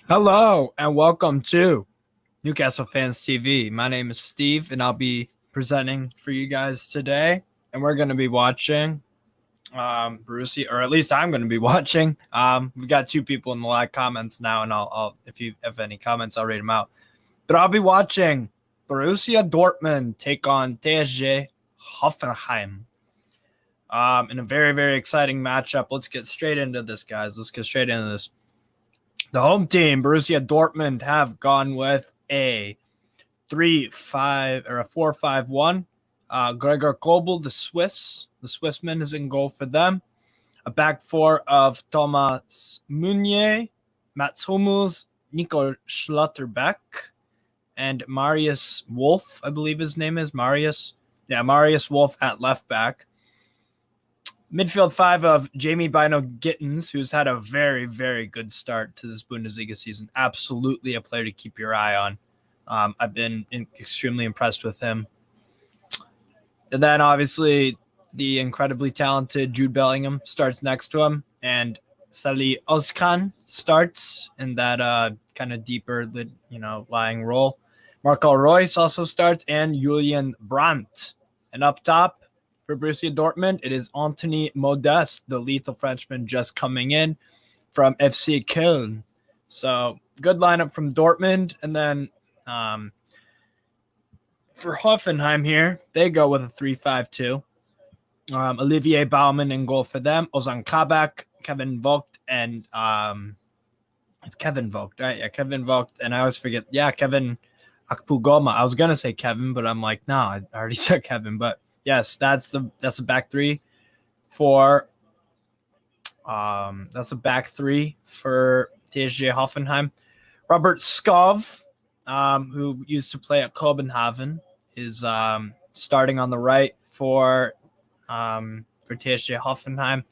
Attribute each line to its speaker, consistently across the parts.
Speaker 1: Hello and welcome to Newcastle Fans TV. My name is Steve and I'll be presenting for you guys today. And we're going to be watching Borussia, or at least I'm going to be watching. We got two people in the live comments now, and I'll if you have any comments, I'll read them out. But I'll be watching Borussia Dortmund take on Tsg Hoffenheim in a very, very exciting matchup. Let's get straight into this, guys. Let's get straight into this. The home team, Borussia Dortmund, have gone with a 3-5 or a 4-5-1. Gregor Kobel, the Swissman, is in goal for them. A back four of Thomas Meunier, Mats Hummels, Nico Schlotterbeck, and Marius Wolf, I believe his name is. Marius Wolf at left back. Midfield five of Jamie Bino Gittins, who's had a very, very good start to this Bundesliga season. Absolutely a player to keep your eye on. I've been extremely impressed with him. And then, obviously, the incredibly talented Jude Bellingham starts next to him. And Salih Özcan starts in that kind of deeper, lying role. Marco Reus also starts, and Julian Brandt. And up top, for Borussia Dortmund, it is Anthony Modeste, the lethal Frenchman, just coming in from FC Köln. So good lineup from Dortmund. And then for Hoffenheim here, they go with a 3-5-2. Olivier Baumann in goal for them. Ozan Kabak, Kevin Vogt, and it's Kevin Vogt, right? Yeah, Kevin Vogt. And I always forget. Yeah, Kevin Akpugoma. I was going to say Kevin, but I'm like, no, I already said Kevin. But yes, that's the back three for TSG Hoffenheim. Robert Skov, who used to play at Copenhagen, is starting on the right for TSG Hoffenheim.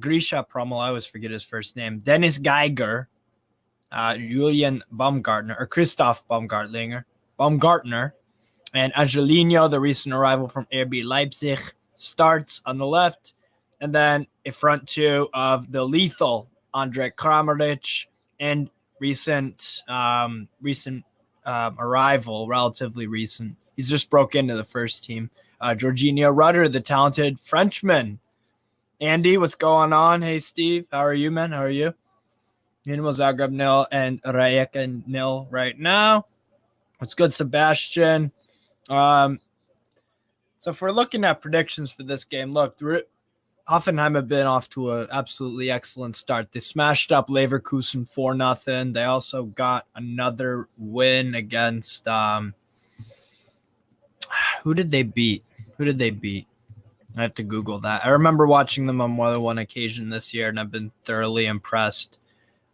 Speaker 1: Grisha Prommel, I always forget his first name. Dennis Geiger, Julian Baumgartner, or Christoph Baumgartner, and Angelino, the recent arrival from RB Leipzig, starts on the left. And then a front two of the lethal Andre Kramaric and recent arrival, relatively recent. He's just broke into the first team. Jorginho Rudder, the talented Frenchman. Andy, what's going on? Hey, Steve. How are you, man? How are you? Dinamo Zagreb 0 and Rijeka 0 right now. What's good, Sebastian? So if we're looking at predictions for this game, look, Hoffenheim have been off to an absolutely excellent start. They smashed up Leverkusen 4-0. They also got another win against who did they beat? I have to Google that. I remember watching them on more than one occasion this year, and I've been thoroughly impressed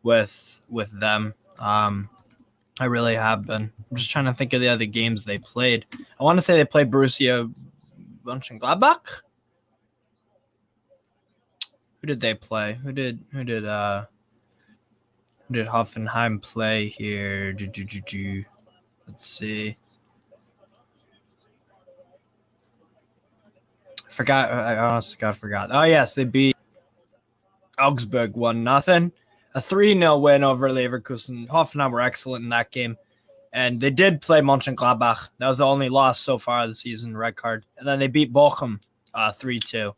Speaker 1: with them. I really have been. I'm just trying to think of the other games they played. I want to say they played Borussia Mönchengladbach. Who did they play? Who did Hoffenheim play here? Let's see. I honestly forgot. Oh yes, they beat Augsburg 1-0. A 3-0 win over Leverkusen. Hoffenheim were excellent in that game. And they did play Mönchengladbach. That was the only loss so far of the season, red card. And then they beat Bochum 3-2.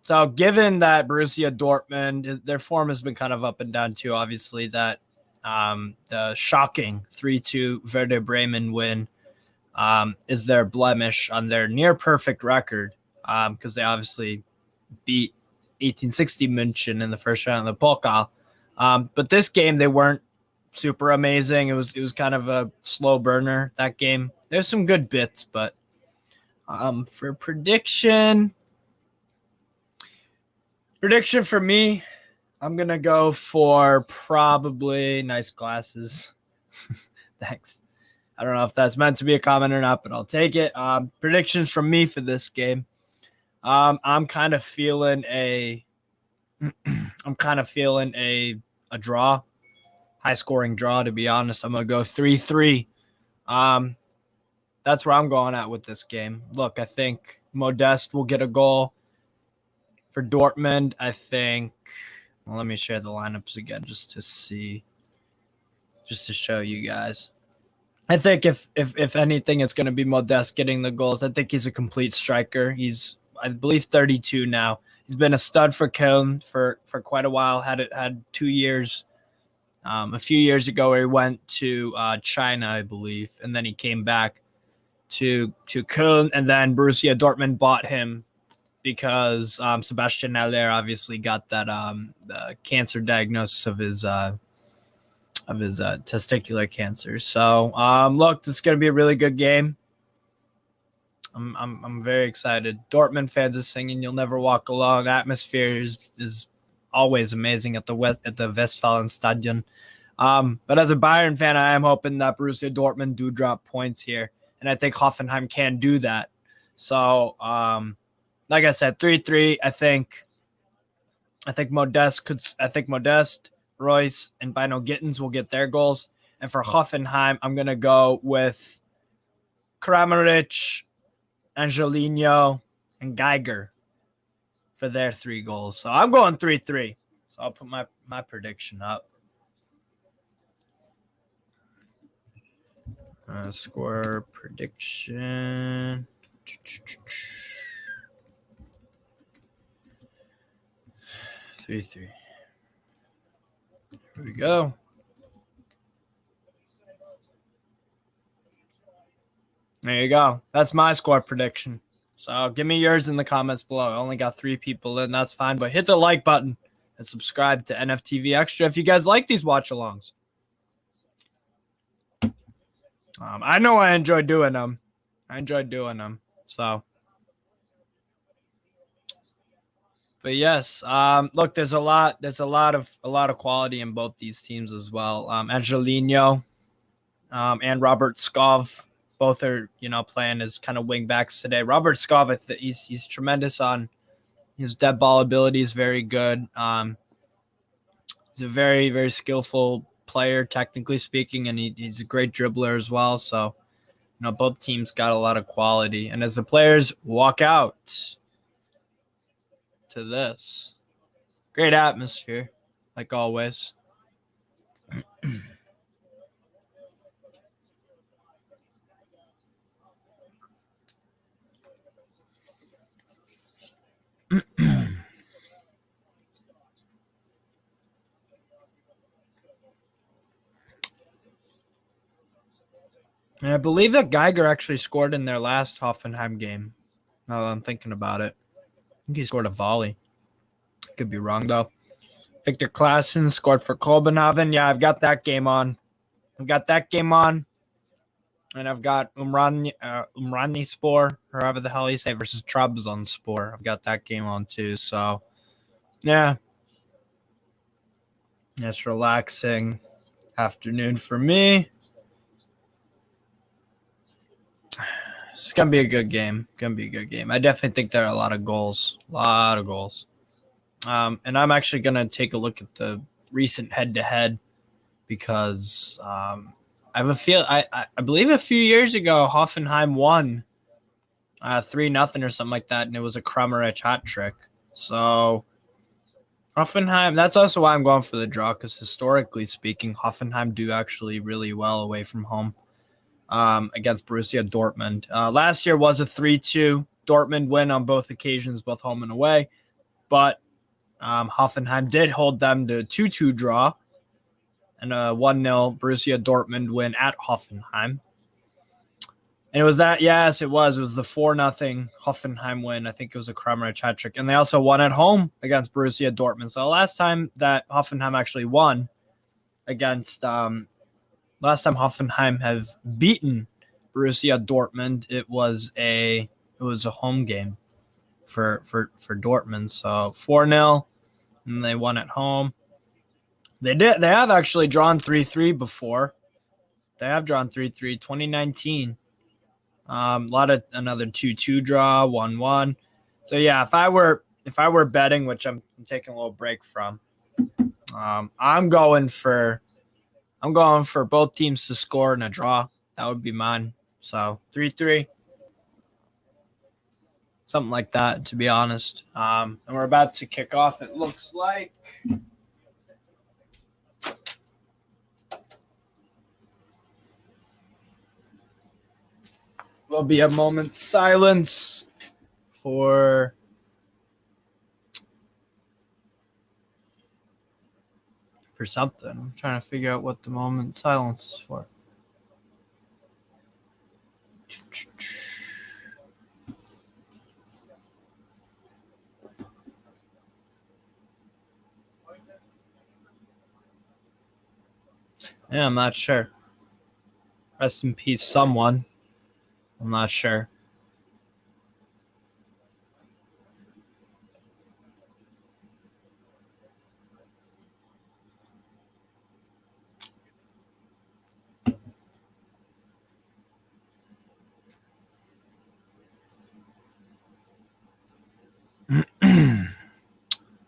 Speaker 1: So given that Borussia Dortmund, their form has been kind of up and down too, obviously, that the shocking 3-2 Werder Bremen win is their blemish on their near-perfect record because they obviously beat 1860 München in the first round of the Pokal. But this game, they weren't super amazing. It was kind of a slow burner, that game. There's some good bits, but for prediction for me, I'm going to go for probably nice glasses. Thanks. I don't know if that's meant to be a comment or not, but I'll take it. Predictions from me for this game. I'm kind of feeling a draw, high scoring draw, to be honest. I'm going to go 3-3. That's where I'm going at with this game. Look, I think Modeste will get a goal for Dortmund. I think Well, let me share the lineups again just to show you guys. I think if anything, it's going to be Modeste getting the goals. I think he's a complete striker. He's, I believe, 32 now. He's been a stud for Köln for quite a while. Had 2 years. A few years ago, he went to China, I believe, and then he came back to Köln, and then Borussia Dortmund bought him because Sebastian Haller obviously got that the cancer diagnosis of his testicular cancer. So look, this is going to be a really good game. I'm very excited. Dortmund fans are singing "You'll Never Walk Alone." Atmosphere is always amazing at the Westfalenstadion. But as a Bayern fan, I am hoping that Borussia Dortmund do drop points here, and I think Hoffenheim can do that. So, like I said, 3-3. I think Modeste, Royce, and Bino Gittins will get their goals. And for Hoffenheim, I'm gonna go with Kramaric, Angelino, and Geiger for their 3 goals. So I'm going 3-3. So I'll put my prediction up. Score prediction. 3-3. Here we go. There you go. That's my score prediction. So give me yours in the comments below. I only got 3 people in. That's fine. But hit the like button and subscribe to NFTV Extra if you guys like these watch-alongs. I know I enjoy doing them. So, but yes, look, there's a lot of quality in both these teams as well. Angelino, and Robert Skov, both are playing as kind of wing backs today. Robert Skov, he's tremendous on his dead ball ability. Is very good. He's a very, very skillful player, technically speaking, and he's a great dribbler as well. So, both teams got a lot of quality. And as the players walk out to this, great atmosphere, like always. And I believe that Geiger actually scored in their last Hoffenheim game. Now that I'm thinking about it, I think he scored a volley. Could be wrong though. Victor Claassen scored for Kopenhagen. Yeah, I've got that game on. And I've got Umrani Spor, or however the hell you say, versus Trabzonspor. I've got that game on too. So, yeah. It's relaxing afternoon for me. It's going to be a good game. I definitely think there are a lot of goals. And I'm actually going to take a look at the recent head-to-head because I have a feel. I believe a few years ago, Hoffenheim won 3-0 or something like that, and it was a Kramaric hat trick. So Hoffenheim, that's also why I'm going for the draw, because historically speaking, Hoffenheim do actually really well away from home. Against Borussia Dortmund. Last year was a 3-2 Dortmund win on both occasions, both home and away. But Hoffenheim did hold them to a 2-2 draw and a 1-0 Borussia Dortmund win at Hoffenheim. And it was that, yes, it was the 4-0 Hoffenheim win. I think it was a Kramaric hat trick. And they also won at home against Borussia Dortmund. So the last time that Hoffenheim actually won against last time Hoffenheim have beaten Borussia Dortmund, it was a home game for Dortmund. So 4-0, and they won at home. They have actually drawn 3-3 before. They have drawn 3-3, 2019. Another 2-2 draw, 1-1. So yeah, if I were betting, which I'm taking a little break from, I'm going for both teams to score in a draw. That would be mine. So 3-3. Something like that, to be honest. And we're about to kick off, it looks like. will be a moment's silence for something. I'm trying to figure out what the moment's silence is for. Yeah, I'm not sure. Rest in peace, someone. I'm not sure.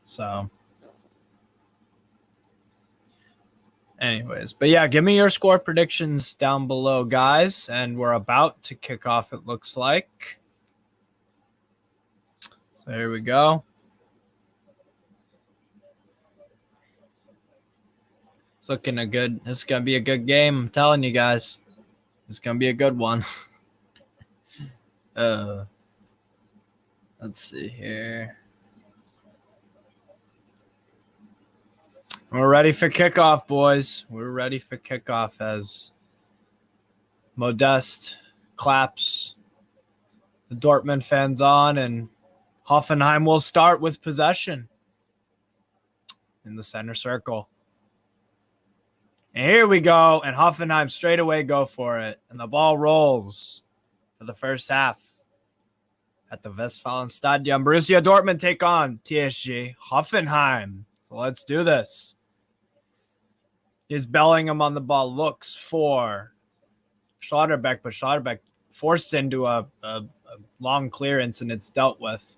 Speaker 1: So, anyways, but yeah, give me your score predictions down below, guys. And we're about to kick off, it looks like. So here we go. It's looking good. It's going to be a good game. I'm telling you guys. It's going to be a good one. Let's see here. We're ready for kickoff, boys. We're ready for kickoff as Modeste claps the Dortmund fans on, and Hoffenheim will start with possession in the center circle. And here we go, and Hoffenheim straight away go for it, and the ball rolls for the first half at the Westfalenstadion. Borussia Dortmund take on Tsg Hoffenheim. So let's do this. Is Bellingham on the ball, looks for Schlotterbeck, but Schlotterbeck forced into a long clearance, and it's dealt with.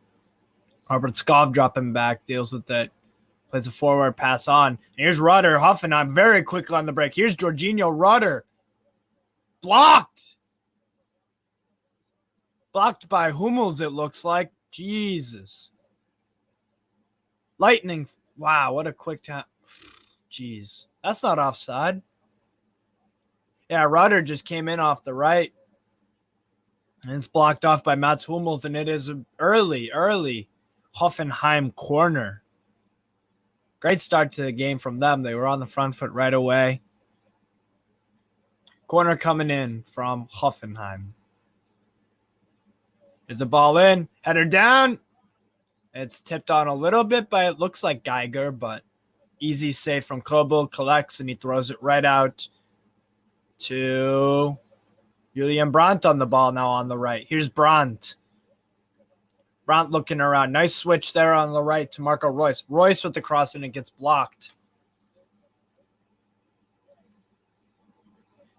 Speaker 1: Robert Skov dropping back, deals with it, plays a forward pass on. And here's Rudder. Hoffenheim very quickly on the break. Here's Jorginho Rudder. Blocked. Blocked by Hummels, it looks like. Jesus. Lightning. Wow, what a quick time. Jeez. That's not offside. Yeah, Rudder just came in off the right. And it's blocked off by Mats Hummels, and it is an early Hoffenheim corner. Great start to the game from them. They were on the front foot right away. Corner coming in from Hoffenheim. Is the ball in? Header down. It's tipped on a little bit, but it looks like Geiger, but easy save from Kobel. Collects, and he throws it right out to Julian Brandt on the ball now on the right. Here's Brandt. Brandt looking around. Nice switch there on the right to Marco Reus. Reus with the cross, and it gets blocked.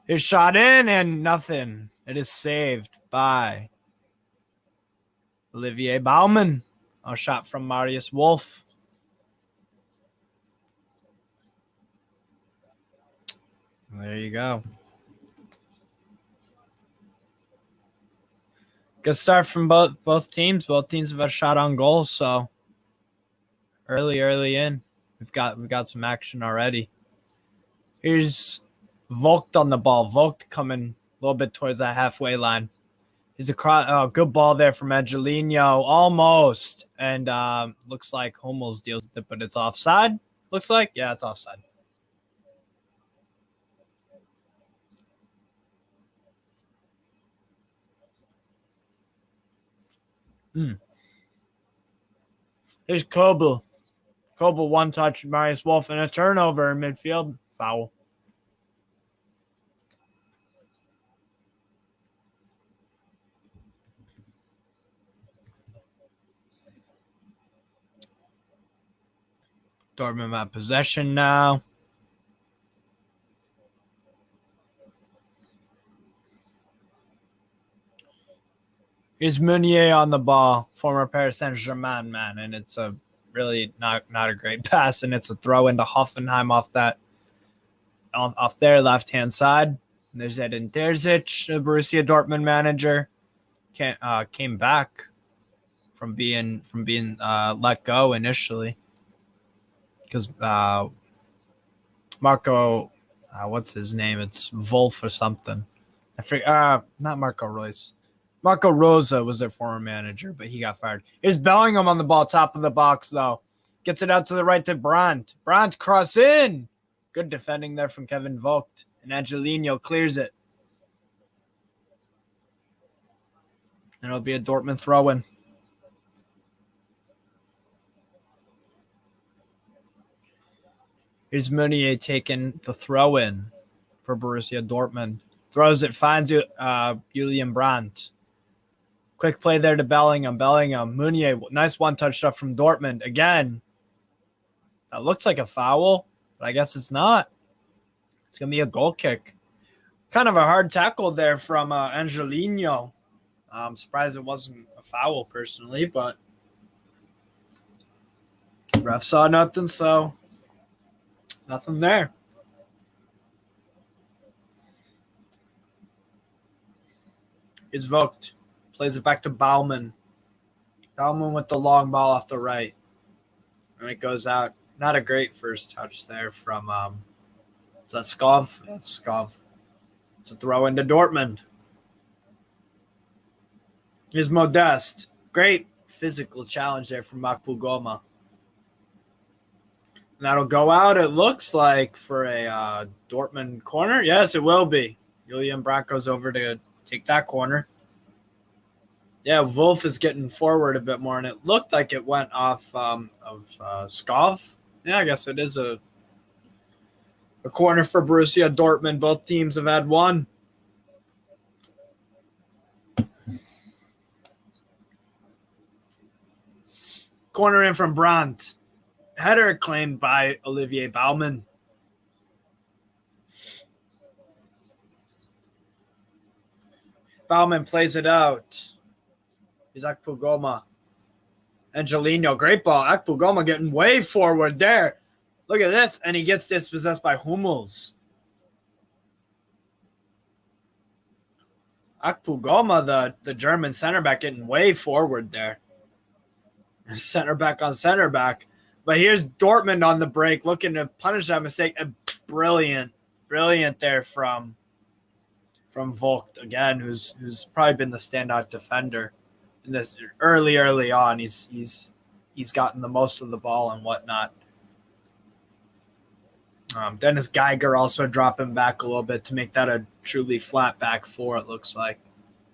Speaker 1: His shot in, and nothing. It is saved by Olivier Baumann. A shot from Marius Wolf. There you go. Good start from both teams. Both teams have a shot on goal, so early in. We've got some action already. Here's Vogt on the ball. Vogt coming a little bit towards that halfway line. Here's a good ball there from Angelino, almost, and looks like Hummels deals with it, but it's offside. Looks like, yeah, it's offside. Here's Kobel. Kobel one touch, Marius Wolf, and a turnover in midfield. Foul. Dortmund at possession now. Here's Meunier on the ball, former Paris Saint-Germain man, and it's a really not a great pass, and it's a throw into Hoffenheim off their left-hand side. And there's Edin Terzic, the Borussia Dortmund manager, came back from being let go initially because Marco, what's his name? It's Wolf or something. I forget. Not Marco Reus. Marco Rosa was their former manager, but he got fired. Here's Bellingham on the ball, top of the box, though. Gets it out to the right to Brandt. Brandt cross in. Good defending there from Kevin Vogt. And Angelino clears it. And it'll be a Dortmund throw-in. Here's Meunier taking the throw-in for Borussia Dortmund. Throws it, finds Julian Brandt. Quick play there to Bellingham. Meunier, nice one-touch stuff from Dortmund. Again, that looks like a foul, but I guess it's not. It's going to be a goal kick. Kind of a hard tackle there from Angelino. I'm surprised it wasn't a foul personally, but ref saw nothing, so nothing there. It's Vogt. Plays it back to Baumann. Baumann with the long ball off the right. And it goes out. Not a great first touch there from, is that Skov? That's Skov. It's a throw into Dortmund. Here's Modeste. Great physical challenge there from Makpu Goma. And that'll go out, it looks like, for a Dortmund corner. Yes, it will be. Julian Brandt goes over to take that corner. Yeah, Wolf is getting forward a bit more, and it looked like it went off of Skov. Yeah, I guess it is a corner for Borussia Dortmund. Both teams have had one. Corner in from Brandt. Header claimed by Olivier Baumann. Baumann plays it out. He's Akpu Goma. Angelino, great ball. Akpu Goma getting way forward there. Look at this. And he gets dispossessed by Hummels. Akpu Goma, the German center back, getting way forward there. Center back on center back. But here's Dortmund on the break looking to punish that mistake. And brilliant there from Vogt again, who's probably been the standout defender in this early on. He's gotten the most of the ball and whatnot. Dennis Geiger also dropping back a little bit to make that a truly flat back four, it looks like,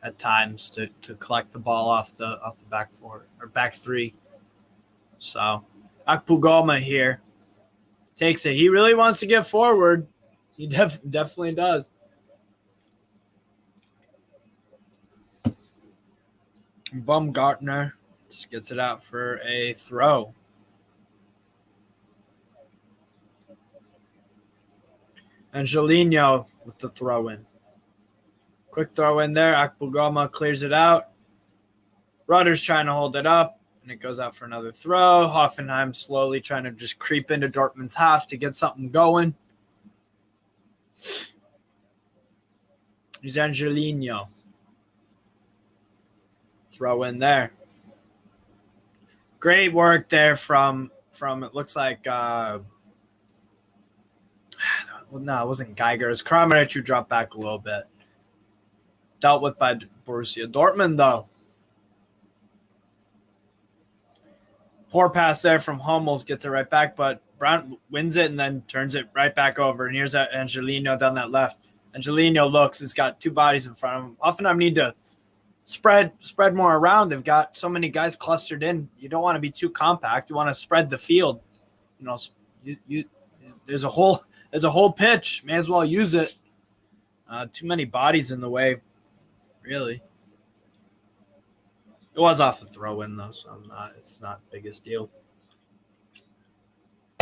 Speaker 1: at times, to collect the ball off the back four or back three. So Akpu Goma here takes it. He really wants to get forward. He definitely does. Baumgartner just gets it out for a throw. Angelino with the throw in. Quick throw in there. Akpu Goma clears it out. Rudder's trying to hold it up, and it goes out for another throw. Hoffenheim slowly trying to just creep into Dortmund's half to get something going. Here's Angelino. Throw in there. Great work there from it looks like no, it wasn't Geiger. It was Kramaric who dropped back a little bit. Dealt with by Borussia Dortmund, though. Poor pass there from Hummels, gets it right back, but Brandt wins it and then turns it right back over. And here's that Angelino down that left. Angelino looks, it's got two bodies in front of him. Hoffenheim need to spread more around. They've got so many guys clustered in. You don't want to be too compact. You want to spread the field. You know, there's a whole pitch. May as well use it. Too many bodies in the way, really. It was off the throw-in, though, so it's not the biggest deal.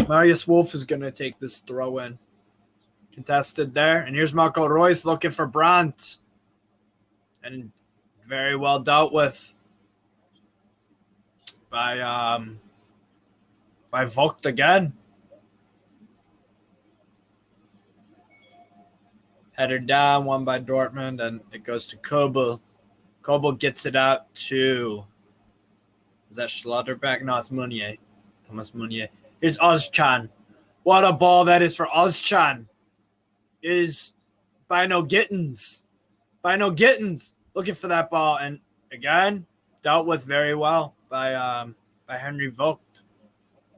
Speaker 1: Marius Wolf is going to take this throw-in. Contested there. And here's Marco Reus looking for Brandt. And very well dealt with by Vogt again. Header down, one by Dortmund, and it goes to Kobel. Kobel gets it out to, is that Schlotterbeck? No, it's Meunier. Thomas Meunier. Here's Ozcan. What a ball that is for Ozcan. Is Bino Gittins. Looking for that ball, and again, dealt with very well by Henry Vogt.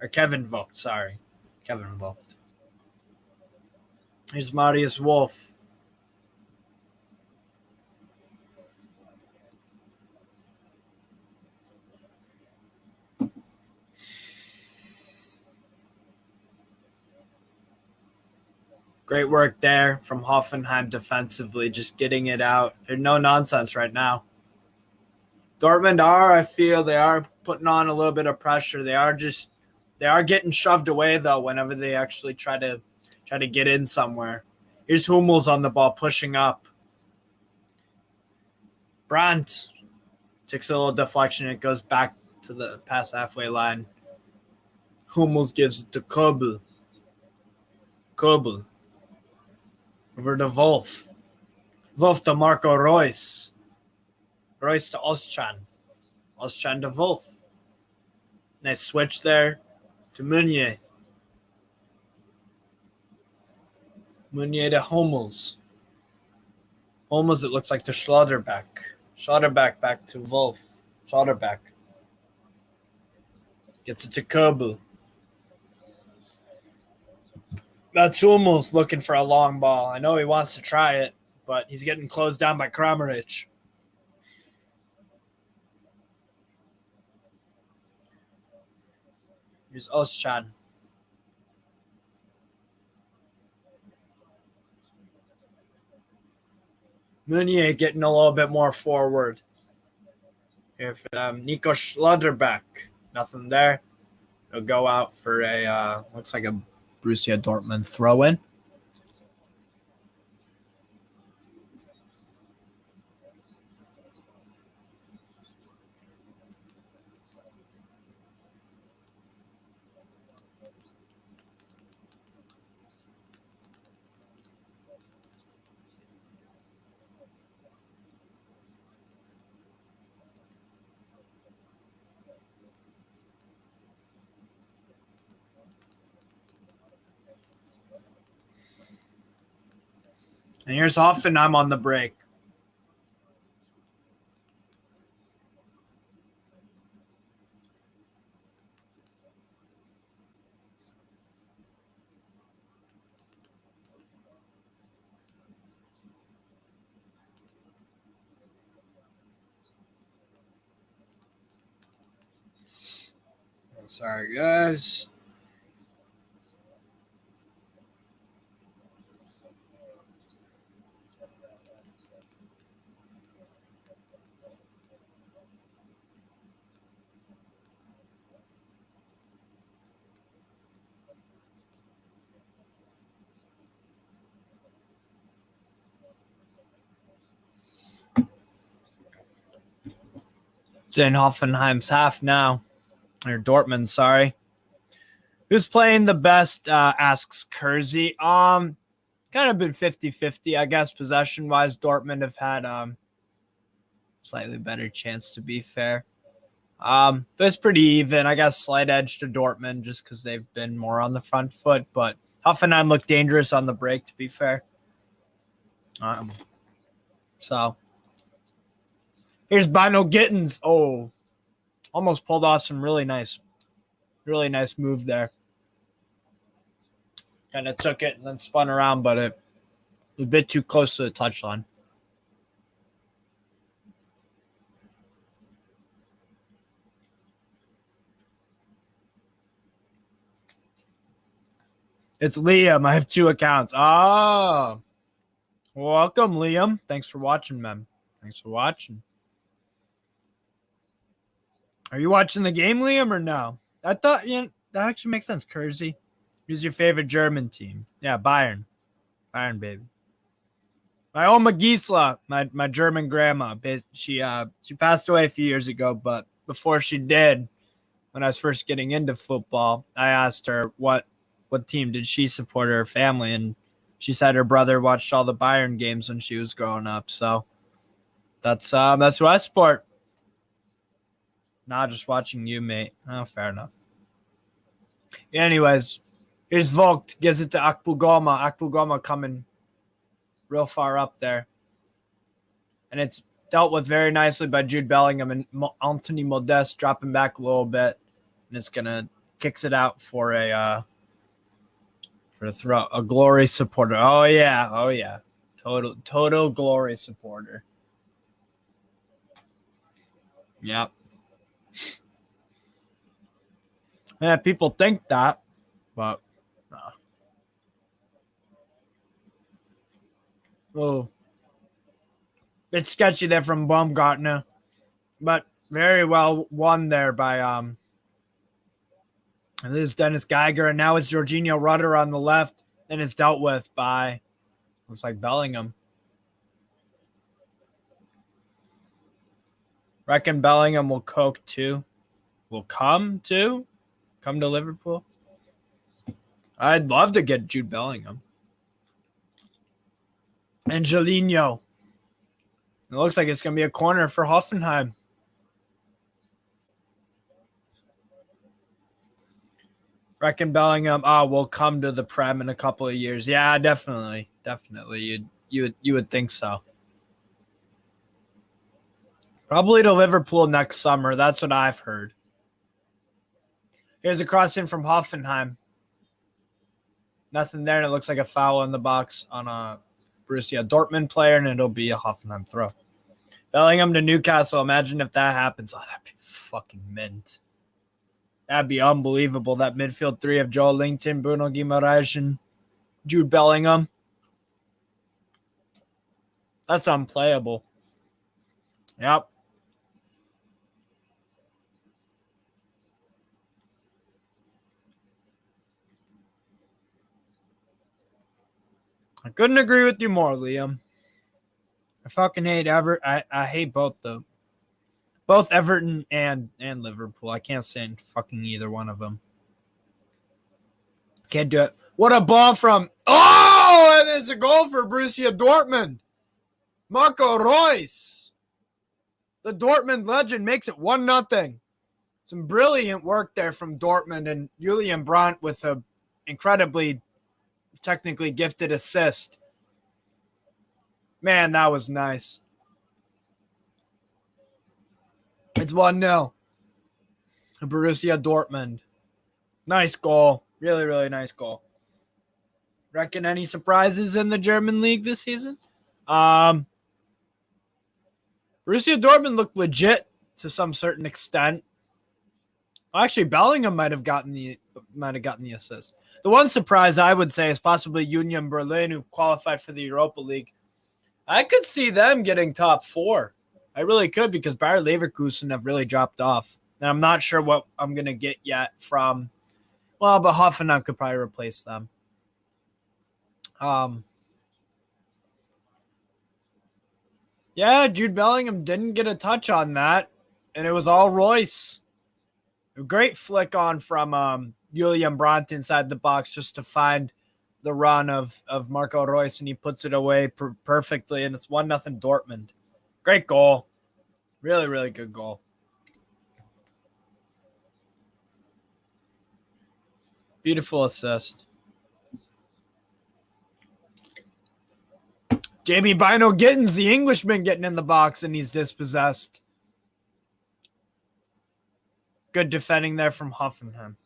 Speaker 1: Or Kevin Vogt, sorry. Kevin Vogt. Here's Marius Wolf. Great work there from Hoffenheim defensively, just getting it out. There's no nonsense right now. Dortmund I feel they are putting on a little bit of pressure. They are getting shoved away though whenever they actually try to get in somewhere. Here's Hummels on the ball pushing up. Brandt takes a little deflection. It goes back to the past halfway line. Hummels gives it to Kobel. Over to Wolf. Wolf to Marco Reus. Reus to Özcan. Özcan to Wolf. Nice switch there to Meunier. Meunier to Hummels. Hummels, it looks like to Schlotterbeck. Schlotterbeck back to Wolf. Schlotterbeck. Gets it to Kobel. That's Hummels looking for a long ball. I know he wants to try it, but he's getting closed down by Kramaric. Here's Özcan. Meunier getting a little bit more forward. If Nico Schlotterbeck, nothing there. It'll go out for a looks like a Borussia Dortmund throw-in. And here's Hoffenheim on the break. Sorry, guys. It's in Hoffenheim's half now. Or Dortmund, sorry. Who's playing the best, asks Kersey. Kind of been 50-50, I guess, possession-wise. Dortmund have had slightly better chance, to be fair. But it's pretty even. I guess slight edge to Dortmund just because they've been more on the front foot. But Hoffenheim looked dangerous on the break, to be fair. So here's Bino Gittins. Oh, almost pulled off some really nice move there. Kind of took it and then spun around, but it was a bit too close to the touchline. It's Liam. I have 2 accounts. Oh, welcome, Liam. Thanks for watching, man. Thanks for watching. Are you watching the game, Liam, or no? I thought that actually makes sense. Kersey, who's your favorite German team? Yeah, Bayern. Bayern, baby. My Oma Gisela, my German grandma. She passed away a few years ago, but before she did, when I was first getting into football, I asked her what team did she support her family, and she said her brother watched all the Bayern games when she was growing up. So that's who I support. Not just watching you, mate. Oh, fair enough. Anyways, here's Vogt. Gives it to Akpugoma. Akpugoma coming real far up there. And it's dealt with very nicely by Jude Bellingham, and Anthony Modeste dropping back a little bit, and it's gonna kicks it out for a throw, a glory supporter. Oh yeah, total glory supporter. Yep. Yeah, people think that, but oh, it's sketchy there from Baumgartner, but very well won there by and this is Dennis Geiger, and now it's Jorginho Rutter on the left, and it's dealt with by looks like Bellingham. Reckon Bellingham will come to Liverpool. I'd love to get Jude Bellingham. And Jorginho. It looks like it's going to be a corner for Hoffenheim. Reckon Bellingham will come to the Prem in a couple of years. Yeah, definitely. You would think so. Probably to Liverpool next summer. That's what I've heard. Here's a cross in from Hoffenheim. Nothing there, and it looks like a foul in the box on a Borussia Dortmund player, and it'll be a Hoffenheim throw. Bellingham to Newcastle. Imagine if that happens. Oh, that'd be fucking mint. That'd be unbelievable. That midfield three of Joe Linton, Bruno Guimaraes, and Jude Bellingham. That's unplayable. Yep. I couldn't agree with you more, Liam. I fucking hate I hate both Everton and Liverpool. I can't stand fucking either one of them. Can't do it. What a ball from and it's a goal for Borussia Dortmund. Marco Reus. The Dortmund legend makes it 1-0. Some brilliant work there from Dortmund, and Julian Brandt with a incredibly technically gifted assist. Man, that was nice. It's 1-0. Borussia Dortmund. Nice goal. Really, really nice goal. Reckon any surprises in the German league this season? Borussia Dortmund looked legit to some certain extent. Actually, Bellingham might have gotten the assist. The one surprise I would say is possibly Union Berlin, who qualified for the Europa League. I could see them getting top 4. I really could, because Bayer Leverkusen have really dropped off. And I'm not sure what I'm going to get yet from, but Hoffenheim could probably replace them. Yeah, Jude Bellingham didn't get a touch on that, and it was all Royce. A great flick on from Julian Brandt inside the box just to find the run of Marco Reus, and he puts it away perfectly, and it's 1-0 Dortmund. Great goal. Really, really good goal. Beautiful assist. JB Bino Gittins, the Englishman, getting in the box, and he's dispossessed. Good defending there from Hoffenheim.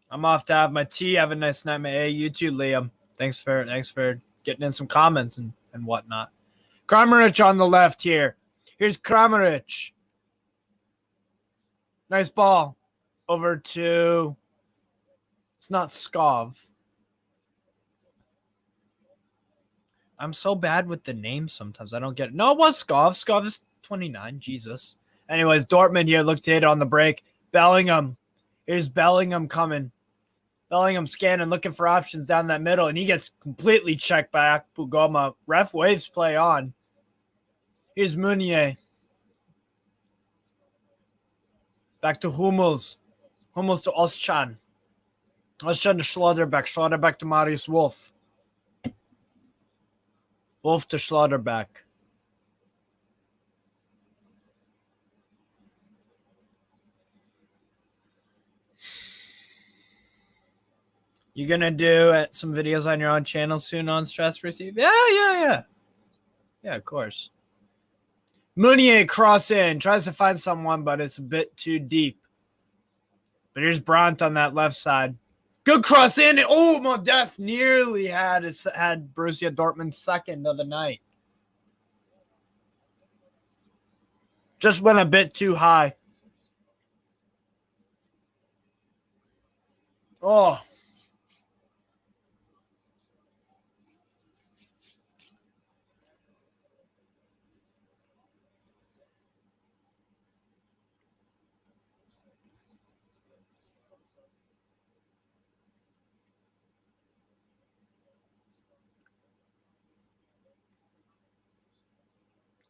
Speaker 1: I'm off to have my tea. Have a nice night, my A. You too, Liam. Thanks for getting in some comments and whatnot. Kramaric on the left here. Here's Kramaric. Nice ball. Over to... It's not Skov. I'm so bad with the names sometimes. I don't get it. No, it was Skov. Skov is 29. Jesus. Anyways, Dortmund here looked to hit on the break. Bellingham. Here's Bellingham coming. Bellingham scanning, looking for options down that middle, and he gets completely checked by Akpogoma. Ref waves play on. Here's Meunier. Back to Hummels. Hummels to Özcan. Özcan to Schlotterbeck. Schlotterbeck to Marius Wolf. Wolf to Schlotterbeck. You gonna do some videos on your own channel soon on Stress Receive? Yeah. Yeah, of course. Meunier cross in, tries to find someone, but it's a bit too deep. But here's Brandt on that left side. Good cross in. Oh, Modeste nearly had Borussia Dortmund's second of the night. Just went a bit too high. Oh.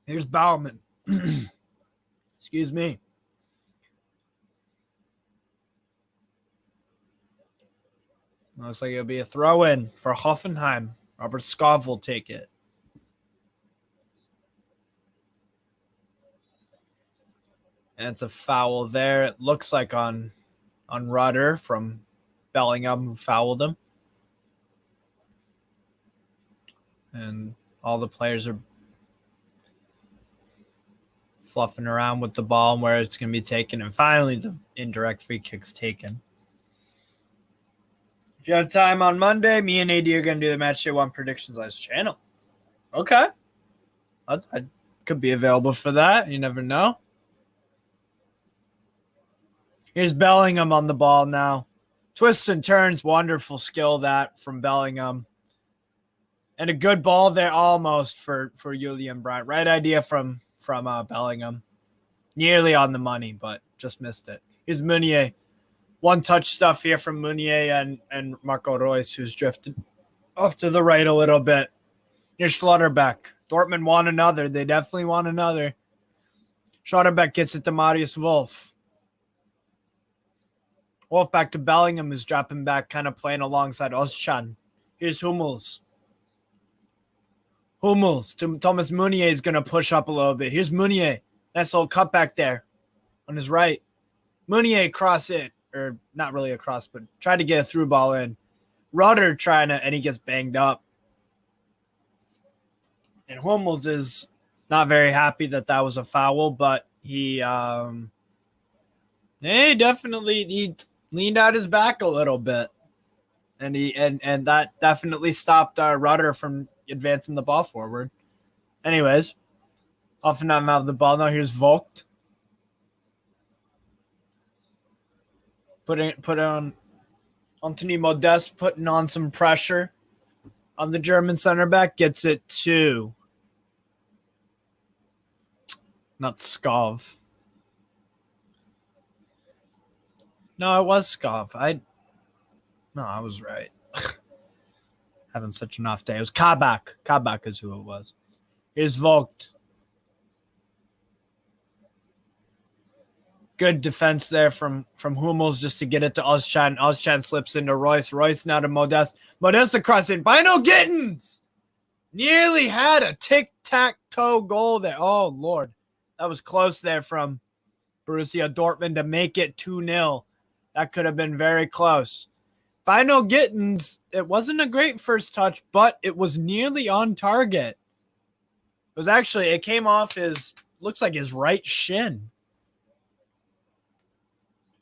Speaker 1: Here's Baumann. Excuse me. Looks like it'll be a throw-in for Hoffenheim. Robert Skov will take it. And it's a foul there. It looks like on Rudder from Bellingham, who fouled him. And all the players are fluffing around with the ball and where it's going to be taken. And finally, the indirect free kick's taken. If you have time on Monday, me and AD are going to do the Match Day 1 predictions on this channel. Okay. I could be available for that. You never know. Here's Bellingham on the ball now. Twists and turns. Wonderful skill that from Bellingham. And a good ball there almost for Julian Brandt. Right idea from Bellingham. Nearly on the money, but just missed it. Here's Meunier. One-touch stuff here from Meunier and Marco Reus, who's drifted off to the right a little bit. Here's Schlotterbeck. Dortmund want another. They definitely want another. Schlotterbeck gets it to Marius Wolf. Wolf back to Bellingham, who's dropping back, kind of playing alongside Özcan. Here's Hummels. Thomas Meunier is going to push up a little bit. Here's Meunier. Nice little cutback there on his right. Meunier cross it. Or not really a cross, but tried to get a through ball in. Rudder and he gets banged up. And Hummels is not very happy that was a foul, but he definitely leaned out his back a little bit. And that definitely stopped Rudder from advancing the ball forward. Anyways, Hoffenheim have the ball now. Here's Vogt. Put on Anthony Modeste, putting on some pressure on the German center back. Gets it to not Skov. No, it was Skov. I was right. Having such an off day. It was Kabak. Kabak is who it was. Here's Vogt. Good defense there from Hummels just to get it to Özcan. Özcan slips into Reus. Reus now to Modeste. Modeste across in. Bino Gittins nearly had a tic-tac-toe goal there. Oh, Lord. That was close there from Borussia Dortmund to make it 2-0. That could have been very close. Bino Gittins, it wasn't a great first touch, but it was nearly on target. It came off looks like his right shin.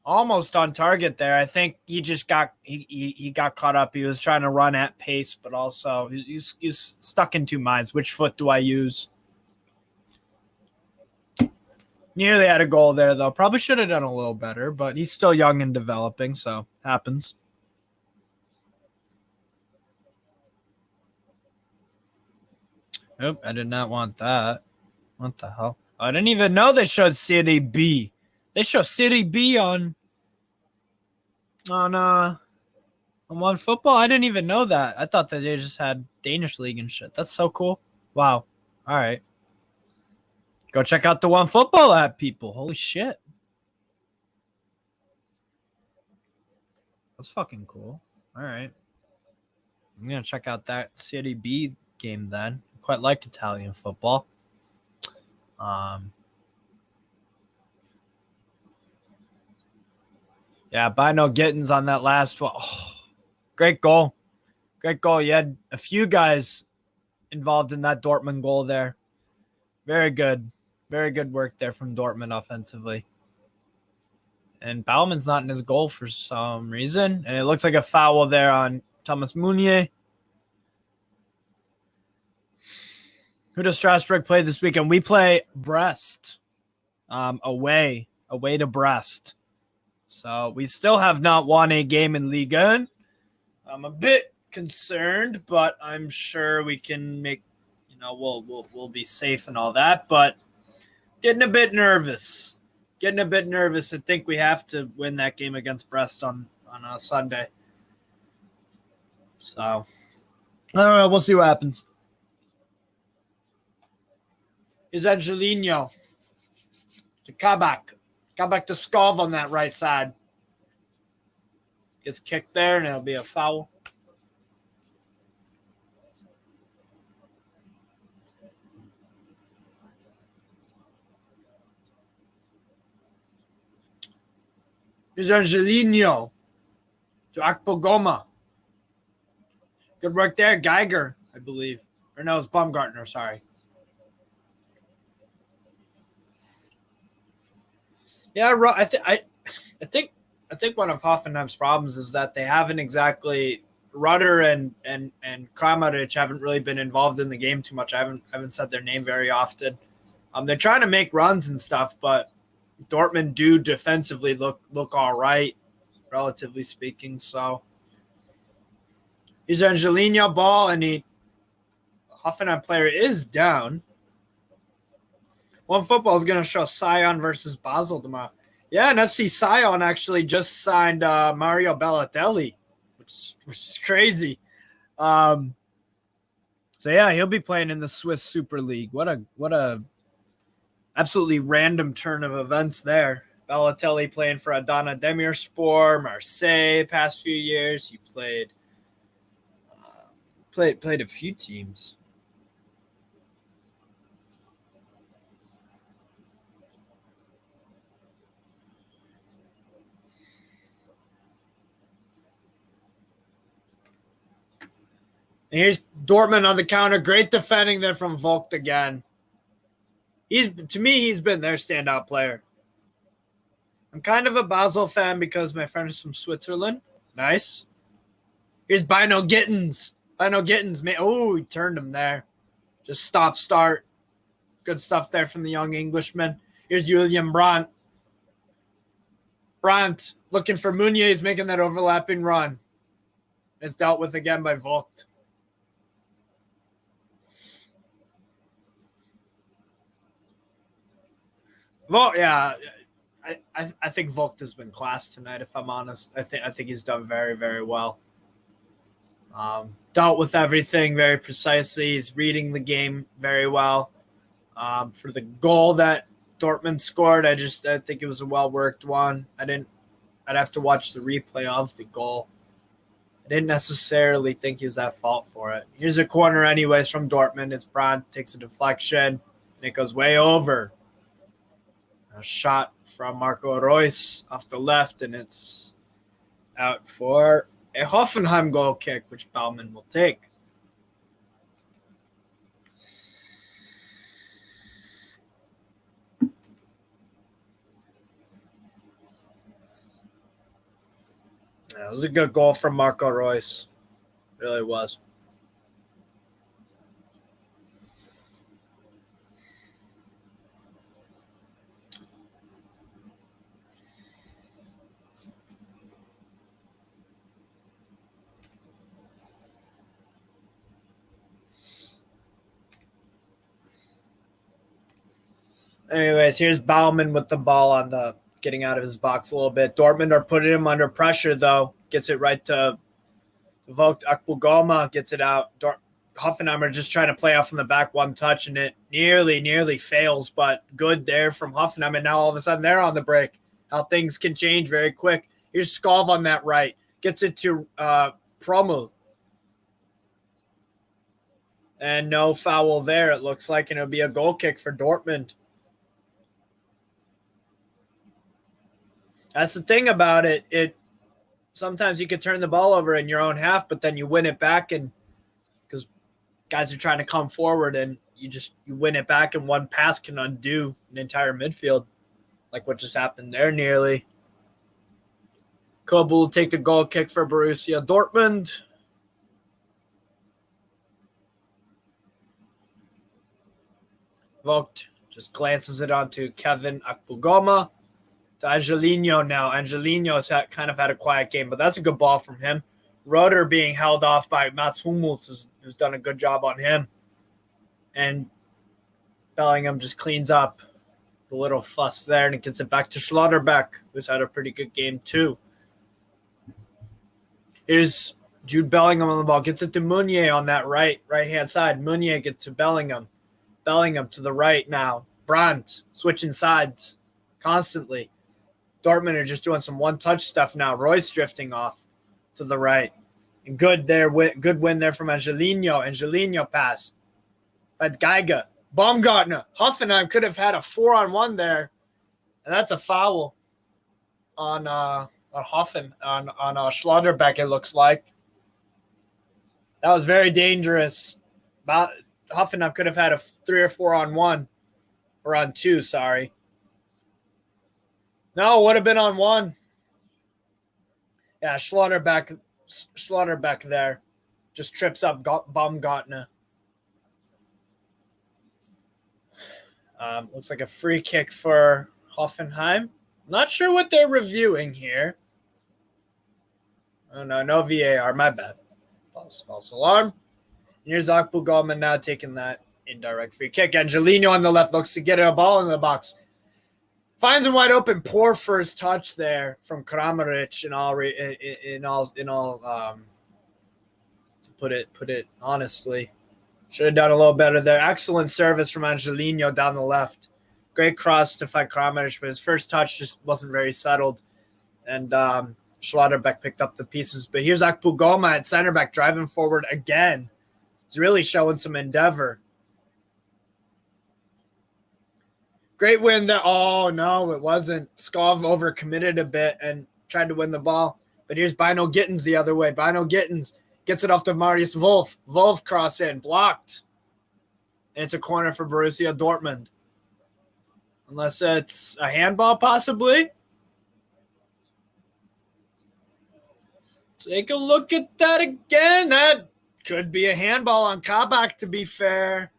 Speaker 1: Almost on target there. I think he just got caught up. He was trying to run at pace, but also he's stuck in two minds. Which foot do I use? Nearly had a goal there, though. Probably should have done a little better, but he's still young and developing, so happens. Nope, I did not want that. What the hell? I didn't even know they showed City B. They show City B on One Football. I didn't even know that. I thought that they just had Danish league and shit. That's so cool. Wow. All right. Go check out the One Football app, people. Holy shit. That's fucking cool. All right. I'm going to check out that City B game then. I quite like Italian football. Yeah, Bino Gittins on that last one. Oh, great goal. Great goal. You had a few guys involved in that Dortmund goal there. Very good. Very good work there from Dortmund offensively. And Bauman's not in his goal for some reason. And it looks like a foul there on Thomas Meunier. Who does Strasbourg play this weekend? We play Brest away to Brest. So we still have not won a game in Ligue 1. I'm a bit concerned, but I'm sure we can make, we'll be safe and all that. But getting a bit nervous. I think we have to win that game against Brest on a Sunday. So I don't know. We'll see what happens. Is Angelino to Kabak. Kabak to Skov on that right side. Gets kicked there, and it'll be a foul. Is Angelino to Akpogoma. Good work there. Geiger, I believe. Or no, it's Baumgartner, sorry. Yeah, I think one of Hoffenheim's problems is that they haven't exactly Rudder and Kramaric haven't really been involved in the game too much. I haven't said their name very often. They're trying to make runs and stuff, but Dortmund do defensively look all right, relatively speaking. So here's Angelino ball, and the Hoffenheim player is down. One Football is going to show Sion versus Basel tomorrow. Yeah, NFC Sion actually just signed Mario Balotelli, which is crazy. So yeah, he'll be playing in the Swiss Super League. What a absolutely random turn of events there. Balotelli playing for Adana Demirspor, Marseille past few years. He played a few teams. And here's Dortmund on the counter. Great defending there from Vogt again. He's been their standout player. I'm kind of a Basel fan because my friend is from Switzerland. Nice. Here's Bino Gittins. Oh, he turned him there. Just stop, start. Good stuff there from the young Englishman. Here's Julian Brandt. Brandt looking for Meunier. He's making that overlapping run. It's dealt with again by Vogt. Well, yeah, I think Vogt has been class tonight. If I'm honest, I think he's done very, very well. Dealt with everything very precisely. He's reading the game very well. For the goal that Dortmund scored, I think it was a well worked one. I'd have to watch the replay of the goal. I didn't necessarily think he was at fault for it. Here's a corner, anyways, from Dortmund. It's Brandt takes a deflection, and it goes way over. A shot from Marco Reus off the left, and it's out for a Hoffenheim goal kick, which Baumann will take. That was a good goal from Marco Reus. Really was. Anyways, here's Baumann with the ball on the getting out of his box a little bit. Dortmund are putting him under pressure, though. Gets it right to Vogt. Akpogoma gets it out. Hoffenheim are just trying to play off from the back one touch, and it nearly fails, but good there from Hoffenheim. And now all of a sudden they're on the break. How things can change very quick. Here's Skov on that right. Gets it to Promel. And no foul there, it looks like, and it'll be a goal kick for Dortmund. That's the thing about it. Sometimes you could turn the ball over in your own half, but then you win it back, and because guys are trying to come forward, and you win it back, and one pass can undo an entire midfield, like what just happened there nearly. Kobel will take the goal kick for Borussia Dortmund. Vogt just glances it onto Kevin Akpogoma. To Angelino now. Angelino's kind of had a quiet game, but that's a good ball from him. Roeder being held off by Mats Hummels, who's done a good job on him. And Bellingham just cleans up the little fuss there, and it gets it back to Schlotterbeck, who's had a pretty good game too. Here's Jude Bellingham on the ball. Gets it to Meunier on that right-hand side. Meunier gets to Bellingham. Bellingham to the right now. Brandt switching sides constantly. Dortmund are just doing some one-touch stuff now. Royce drifting off to the right. And good win there from Angelino. Angelino pass. That's Geiger. Baumgartner. Hoffenheim could have had a 4-on-1 there. And that's a foul on Schlotterbeck, it looks like. That was very dangerous. Hoffenheim could have had a 3 or 4-on-1. Or on 2, sorry. No, would have been on 1. Yeah, Schlotterbeck there. Just trips up Baumgartner. Looks like a free kick for Hoffenheim. Not sure what they're reviewing here. Oh, no VAR. My bad. False alarm. Here's Akpogoma now taking that indirect free kick. Angelino on the left looks to get a ball in the box. Finds him wide open. Poor first touch there from Kramaric. In all, to put it honestly, should have done a little better there. Excellent service from Angelino down the left. Great cross to fight Kramaric, but his first touch just wasn't very settled. And Schlotterbeck picked up the pieces. But here's Akpogoma at center back driving forward again. He's really showing some endeavor. Great win there. Oh, no, it wasn't. Skov overcommitted a bit and tried to win the ball. But here's Bino Gittins the other way. Bino Gittins gets it off to Marius Wolf. Wolf cross in. Blocked. And it's a corner for Borussia Dortmund. Unless it's a handball, possibly. Take a look at that again. That could be a handball on Kabak, to be fair.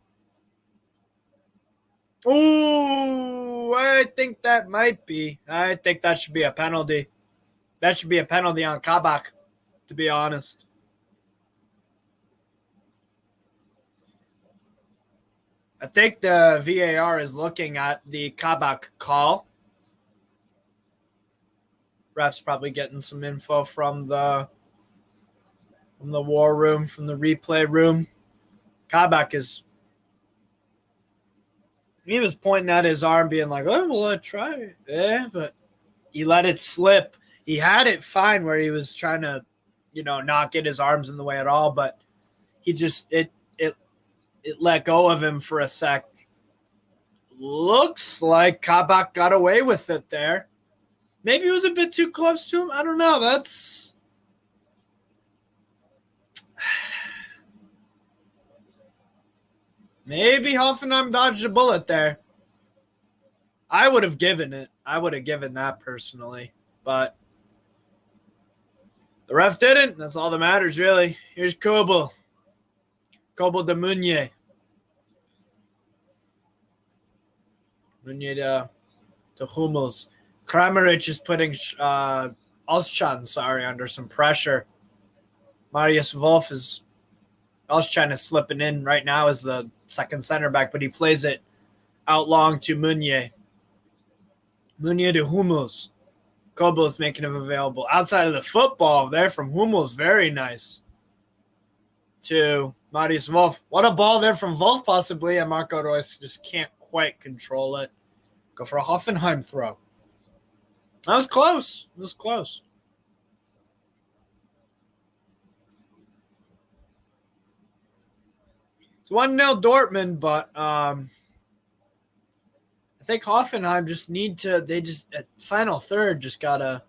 Speaker 1: Ooh, I think that might be. I think that should be a penalty. That should be a penalty on Kabak, to be honest. I think the VAR is looking at the Kabak call. Ref's probably getting some info from the war room, from the replay room. Kabak he was pointing at his arm, being like, oh, well, I try. Yeah, but he let it slip. He had it fine where he was trying to, not get his arms in the way at all, but he just, it let go of him for a sec. Looks like Kabak got away with it there. Maybe it was a bit too close to him. I don't know. Maybe Hoffenheim dodged a bullet there. I would have given it. I would have given that personally. But the ref didn't. That's all that matters, really. Here's Kobel. Kobel to Meunier. Meunier to Hummels. Kramaric is putting Özcan, under some pressure. Marius Wolf is Özcan is slipping in right now as the second center back, but he plays it out long to Meunier. Meunier to Hummels. Kobel is making him available. Outside of the football there from Hummels. Very nice. To Marius Wolf. What a ball there from Wolf possibly, and Marco Reus just can't quite control it. Go for a Hoffenheim throw. That was close. It was close. It's 1-0 Dortmund, but I think Hoffenheim just at final third just gotta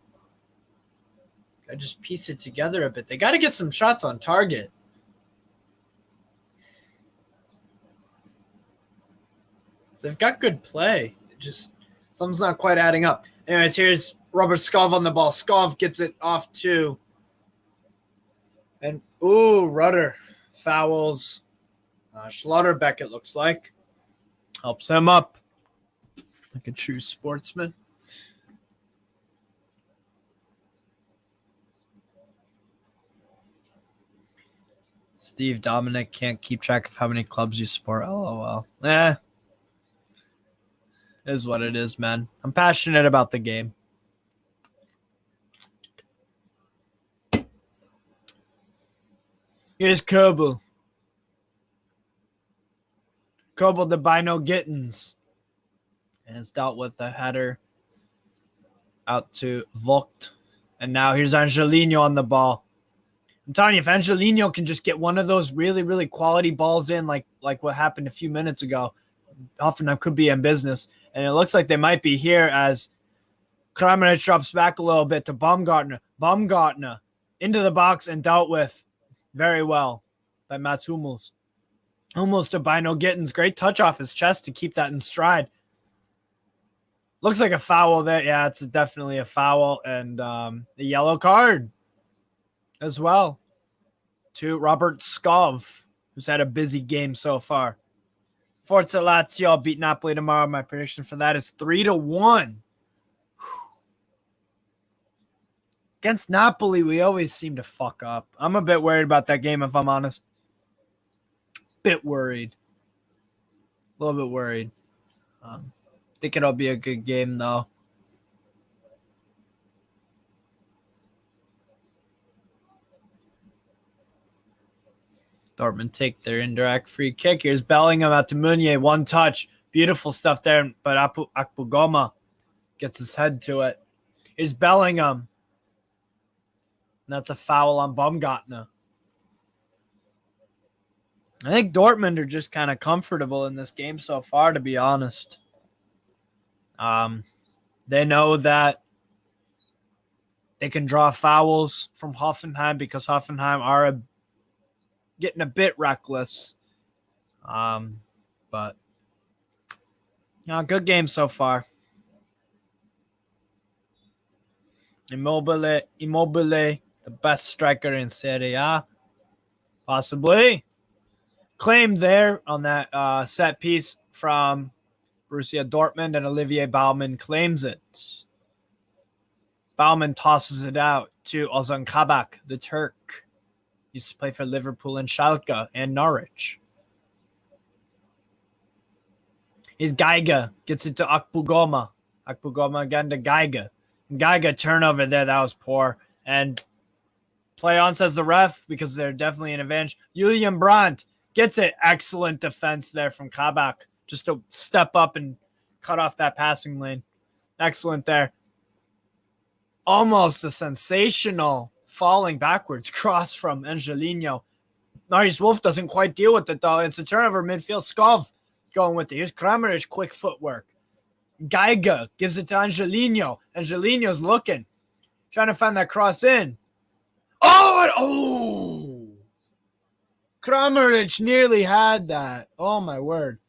Speaker 1: just piece it together a bit. They gotta get some shots on target. They've got good play. Just something's not quite adding up. Anyways, here's Robert Skov on the ball. Skov gets it off to. And, Rudder fouls Schlotterbeck, it looks like. Helps him up. Like a true sportsman. Steve Dominic can't keep track of how many clubs you support. LOL. Is what it is, man. I'm passionate about the game. Here's Kobel. Kobel to Bino Gittins. And it's dealt with the header out to Vogt. And now here's Angelino on the ball. I'm telling you, if Angelino can just get one of those really, really quality balls in, like what happened a few minutes ago, Hoffenheim could be in business. And it looks like they might be here as Kramaric drops back a little bit to Baumgartner. Baumgartner into the box and dealt with very well by Mats Hummels. Hummels to Bino Gittins. Great touch off his chest to keep that in stride. Looks like a foul there. Yeah, it's definitely a foul. And a yellow card as well to Robert Skov, who's had a busy game so far. Forza Lazio beat Napoli tomorrow. My prediction for that is 3-1. Against Napoli, we always seem to fuck up. I'm a bit worried about that game, if I'm honest. Bit worried. A little bit worried. Think it'll be a good game, though. Dortmund take their indirect free kick. Here's Bellingham out to Meunier. One touch. Beautiful stuff there. But Akpogoma gets his head to it. Here's Bellingham. And that's a foul on Baumgartner. I think Dortmund are just kind of comfortable in this game so far, to be honest. They know that they can draw fouls from Hoffenheim because Hoffenheim are getting a bit reckless. But good game so far. Immobile, the best striker in Serie A. Possibly. Claimed there on that set piece from Borussia Dortmund, and Olivier Baumann claims it. Baumann tosses it out to Ozan Kabak, the Turk. Used to play for Liverpool and Schalke and Norwich. Here's Geiger. Gets it to Akpogoma. Akpogoma again to Geiger. Geiger turnover there. That was poor. And play on, says the ref, because they're definitely an advantage. Julian Brandt gets it. Excellent defense there from Kabak. Just to step up and cut off that passing lane. Excellent there. Almost a sensational falling backwards cross from Angelino. Marius Wolf doesn't quite deal with it, though. It's a turnover midfield. Skov going with it. Here's Kramaric, quick footwork. Geiger gives it to Angelino. Angelino's looking. Trying to find that cross in. Oh! Kramaric nearly had that. Oh, my word.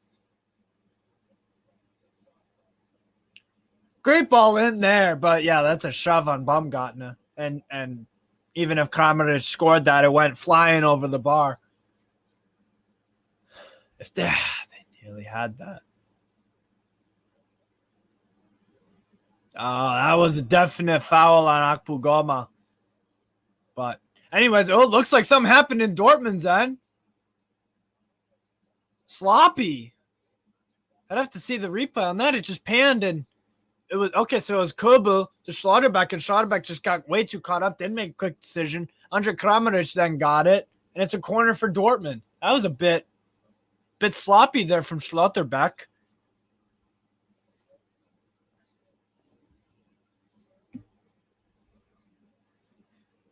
Speaker 1: Great ball in there, but yeah, that's a shove on Baumgartner. And even if Kramaric scored that, it went flying over the bar. If they nearly had that. That was a definite foul on Akpogoma. But anyways, it looks like something happened in Dortmund's end. Sloppy. I'd have to see the replay on that. It just panned and it was okay. So it was Kobel to Schlotterbeck, and Schlotterbeck just got way too caught up. Didn't make a quick decision. Andre Kramaric then got it, and it's a corner for Dortmund. That was a bit sloppy there from Schlotterbeck.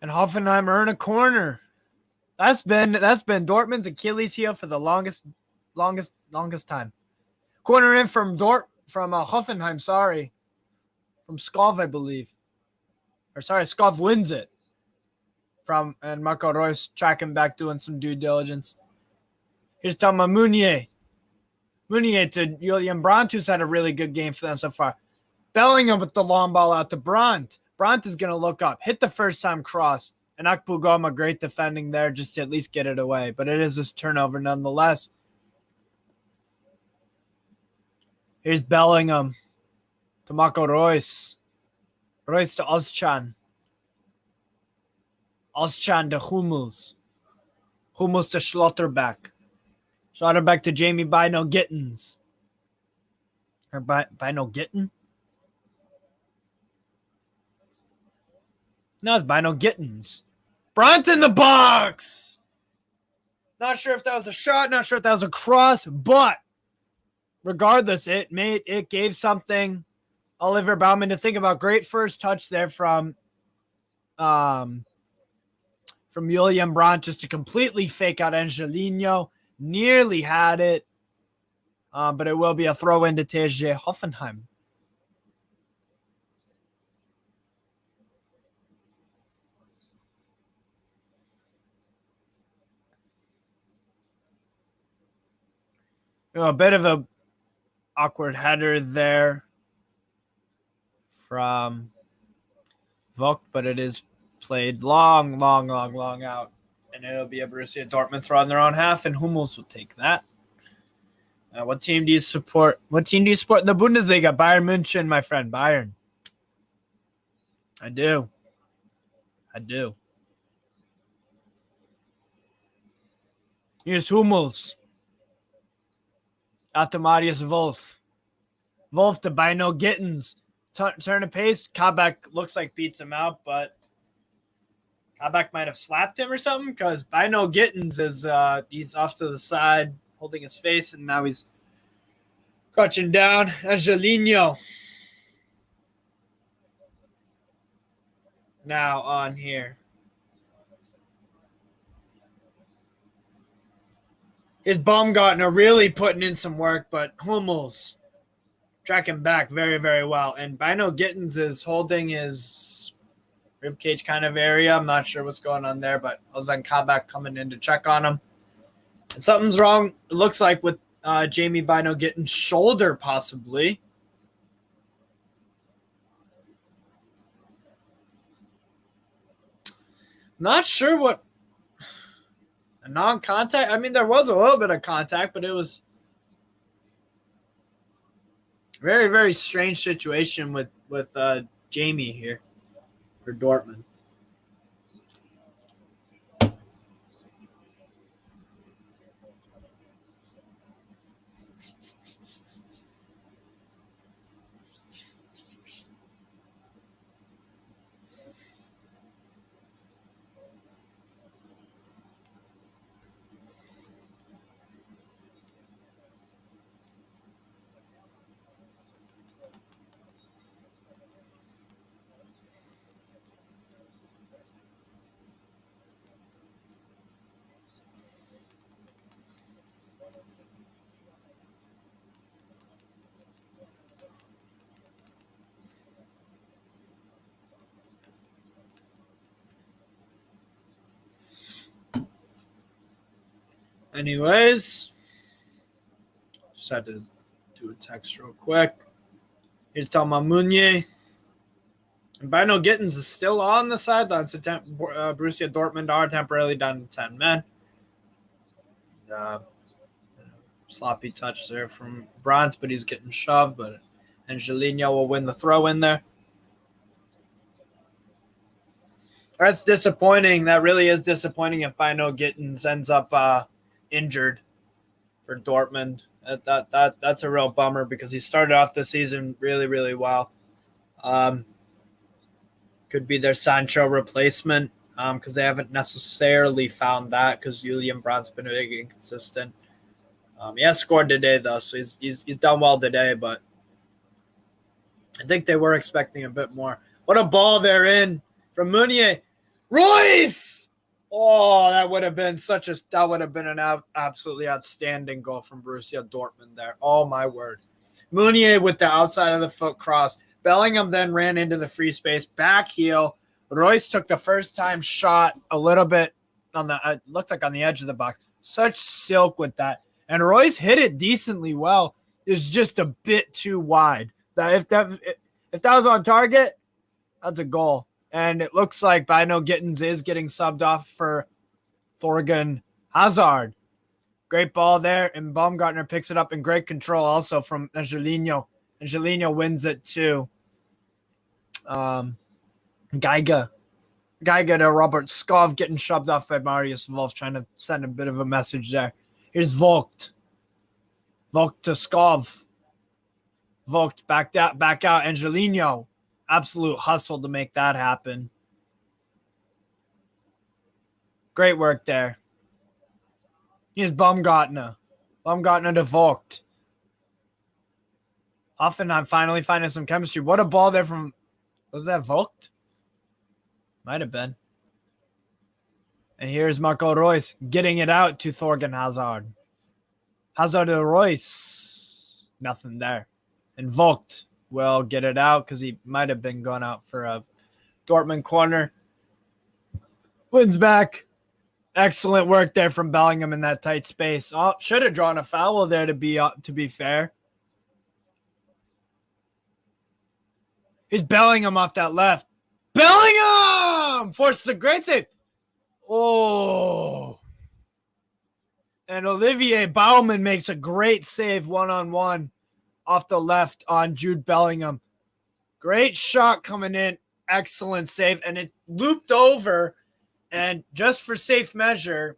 Speaker 1: And Hoffenheim earn a corner. That's been Dortmund's Achilles heel for the longest time. Corner in from Hoffenheim. Sorry. From Skov, I believe. Skov wins it. And Marco Reus tracking back, doing some due diligence. Here's Thomas Meunier. Meunier to Julian Brandt, who's had a really good game for them so far. Bellingham with the long ball out to Brandt. Brandt is going to look up, hit the first-time cross, and Akpogoma, great defending there just to at least get it away. But it is this turnover nonetheless. Here's Bellingham to Marco Reus. Reus to Ozcan. Ozcan to Hummels. Hummels to Schlotterbeck. Schlotterbeck to Jamie Bino Gittens. Or Bino Gitten? No, it's Bino Gittens. Brandt in the box! Not sure if that was a shot, not sure if that was a cross, but regardless, it gave something Oliver Baumann to think about. Great first touch there from Julian Brandt just to completely fake out Angelino. Nearly had it, but it will be a throw into Tsg Hoffenheim. A bit of a awkward header there from Vok, but it is played long out. And it'll be a Borussia Dortmund throw on their own half, and Hummels will take that. What team do you support? What team do you support in the Bundesliga? Bayern München, my friend. Bayern. I do. Here's Hummels. Out to Marius Wolf. Wolf to Bino Gittens. Turn of pace. Kabak looks like beats him out, but Kabak might have slapped him or something because Bino Gittens is he's off to the side holding his face, and now he's crouching down. Angelino now on here. His Baumgartner really putting in some work, but Hummels tracking back very, very well. And Bino Gittens is holding his ribcage kind of area. I'm not sure what's going on there, but Ozan Kabak coming in to check on him. And something's wrong, it looks like, with Jamie Bino Gittens' shoulder, possibly. Not sure what. A non-contact? I mean, there was a little bit of contact, but it was very, very strange situation with Jamie here for Dortmund. Anyways, just had to do a text real quick. Here's Thomas Meunier. And Bino Gittens is still on the sidelines. So Borussia Dortmund are temporarily down to 10 men. Sloppy touch there from Brandt, but he's getting shoved. But Angelino will win the throw in there. That's disappointing. That really is disappointing if Bino Gittens ends up injured for Dortmund. That's a real bummer because he started off the season really, really well. Could be their Sancho replacement because they haven't necessarily found that because Julian Brandt's been a big inconsistent. He has scored today though, so he's done well today, but I think they were expecting a bit more. What a ball they're in from Meunier. Royce! Oh, that would have been an absolutely outstanding goal from Borussia Dortmund there. Oh, my word. Meunier with the outside of the foot cross. Bellingham then ran into the free space. Back heel. Royce took the first-time shot a little bit on the looked like on the edge of the box. Such silk with that. And Royce hit it decently well. It's just a bit too wide. If that was on target, that's a goal. And it looks like Bino Gittins is getting subbed off for Thorgan Hazard. Great ball there, and Baumgartner picks it up in great control also from Angelino. Angelino wins it to Geiger to Robert Skov, getting shoved off by Marius Wolf, trying to send a bit of a message there. Here's Vogt. Vogt to Skov. Vogt back out. Angelino. Absolute hustle to make that happen. Great work there. Here's Baumgartner. Baumgartner to Vogt. Hoffenheim finally finding some chemistry. What a ball there from... Was that Vogt? Might have been. And here's Marco Reus getting it out to Thorgan Hazard. Hazard to Reus. Nothing there. And Vogt will get it out because he might have been going out for a Dortmund corner. Wins back. Excellent work there from Bellingham in that tight space. Oh, should have drawn a foul there to be fair. Here's Bellingham off that left. Bellingham forces a great save. Oh. And Olivier Baumann makes a great save one-on-one off the left on Jude Bellingham. Great shot coming in. Excellent save. And it looped over. And just for safe measure,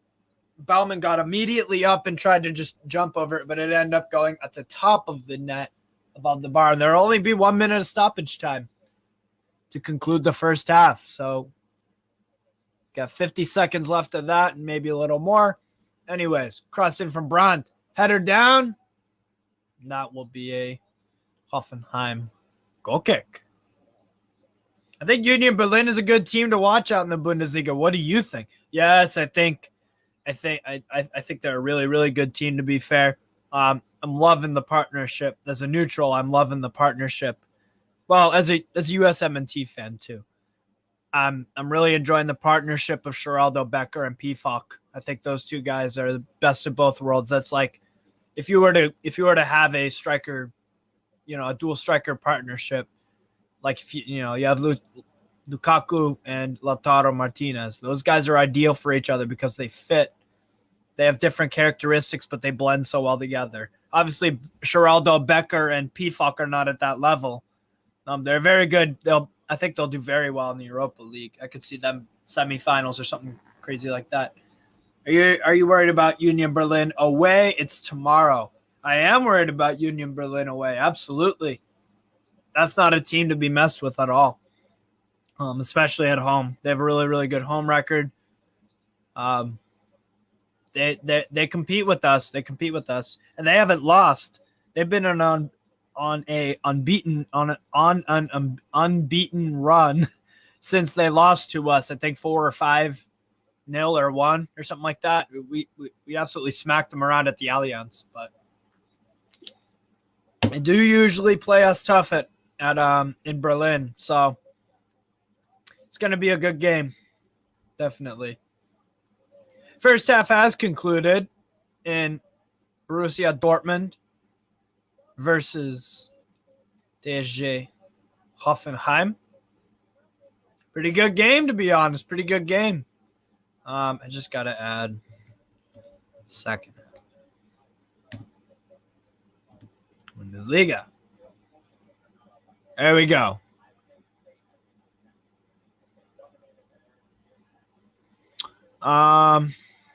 Speaker 1: Baumann got immediately up and tried to just jump over it. But it ended up going at the top of the net above the bar. And there'll only be 1 minute of stoppage time to conclude the first half. So got 50 seconds left of that and maybe a little more. Anyways, cross in from Brandt. Header down. And that will be a Hoffenheim goal kick. I think Union Berlin is a good team to watch out in the Bundesliga. What do you think? Yes, I think they're a really, really good team, to be fair. I'm loving the partnership. As a neutral, I'm loving the partnership. Well, as a USMNT fan too. I'm really enjoying the partnership of Geraldo Becker and Pifok. I think those two guys are the best of both worlds. That's like if you were to have a striker, a dual striker partnership, like if you have Lukaku and Lautaro Martinez. Those guys are ideal for each other because they fit. They have different characteristics, but they blend so well together. Obviously, Geraldo Becker and Pifok are not at that level. They're very good. I think they'll do very well in the Europa League. I could see them semifinals or something crazy like that. Are you worried about Union Berlin away? It's tomorrow. I am worried about Union Berlin away. Absolutely. That's not a team to be messed with at all, especially at home. They have a really, really good home record. They compete with us. And they haven't lost. They've been on an unbeaten run since they lost to us. I think 4 or 5-0 or 1 or something like that. We absolutely smacked them around at the Allianz, but they do usually play us tough in Berlin. So it's going to be a good game. Definitely. First half has concluded in Borussia Dortmund versus Tsg Hoffenheim. Pretty good game, to be honest. Pretty good game. I just got to add second. Bundesliga. There we go.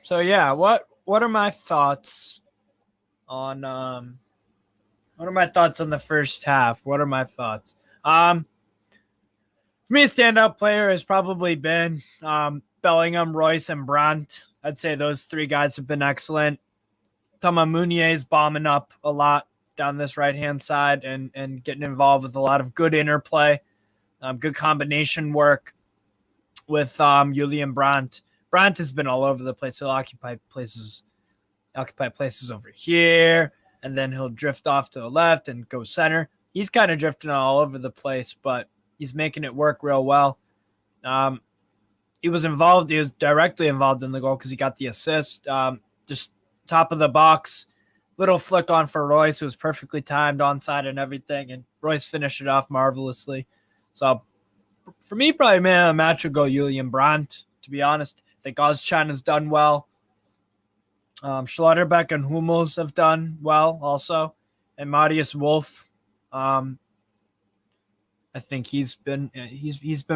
Speaker 1: So yeah, what are my thoughts on the first half? What are my thoughts? For me, a standout player has probably been Bellingham, Royce, and Brandt. I'd say those 3 guys have been excellent. Thomas Meunier is bombing up a lot down this right-hand side and getting involved with a lot of good interplay, good combination work with Julian Brandt. Brandt has been all over the place. He'll occupy places over here, and then he'll drift off to the left and go center. He's kind of drifting all over the place, but he's making it work real well. He was directly involved in the goal because he got the assist. Just top of the box, Little flick on for Royce, who was perfectly timed, onside and everything, and Royce finished it off marvelously. So for me, probably man of the match would go Julian Brandt, to be honest. I think Ozcan has done well. Schlotterbeck and Hummels have done well also. And Marius Wolf, I think he's been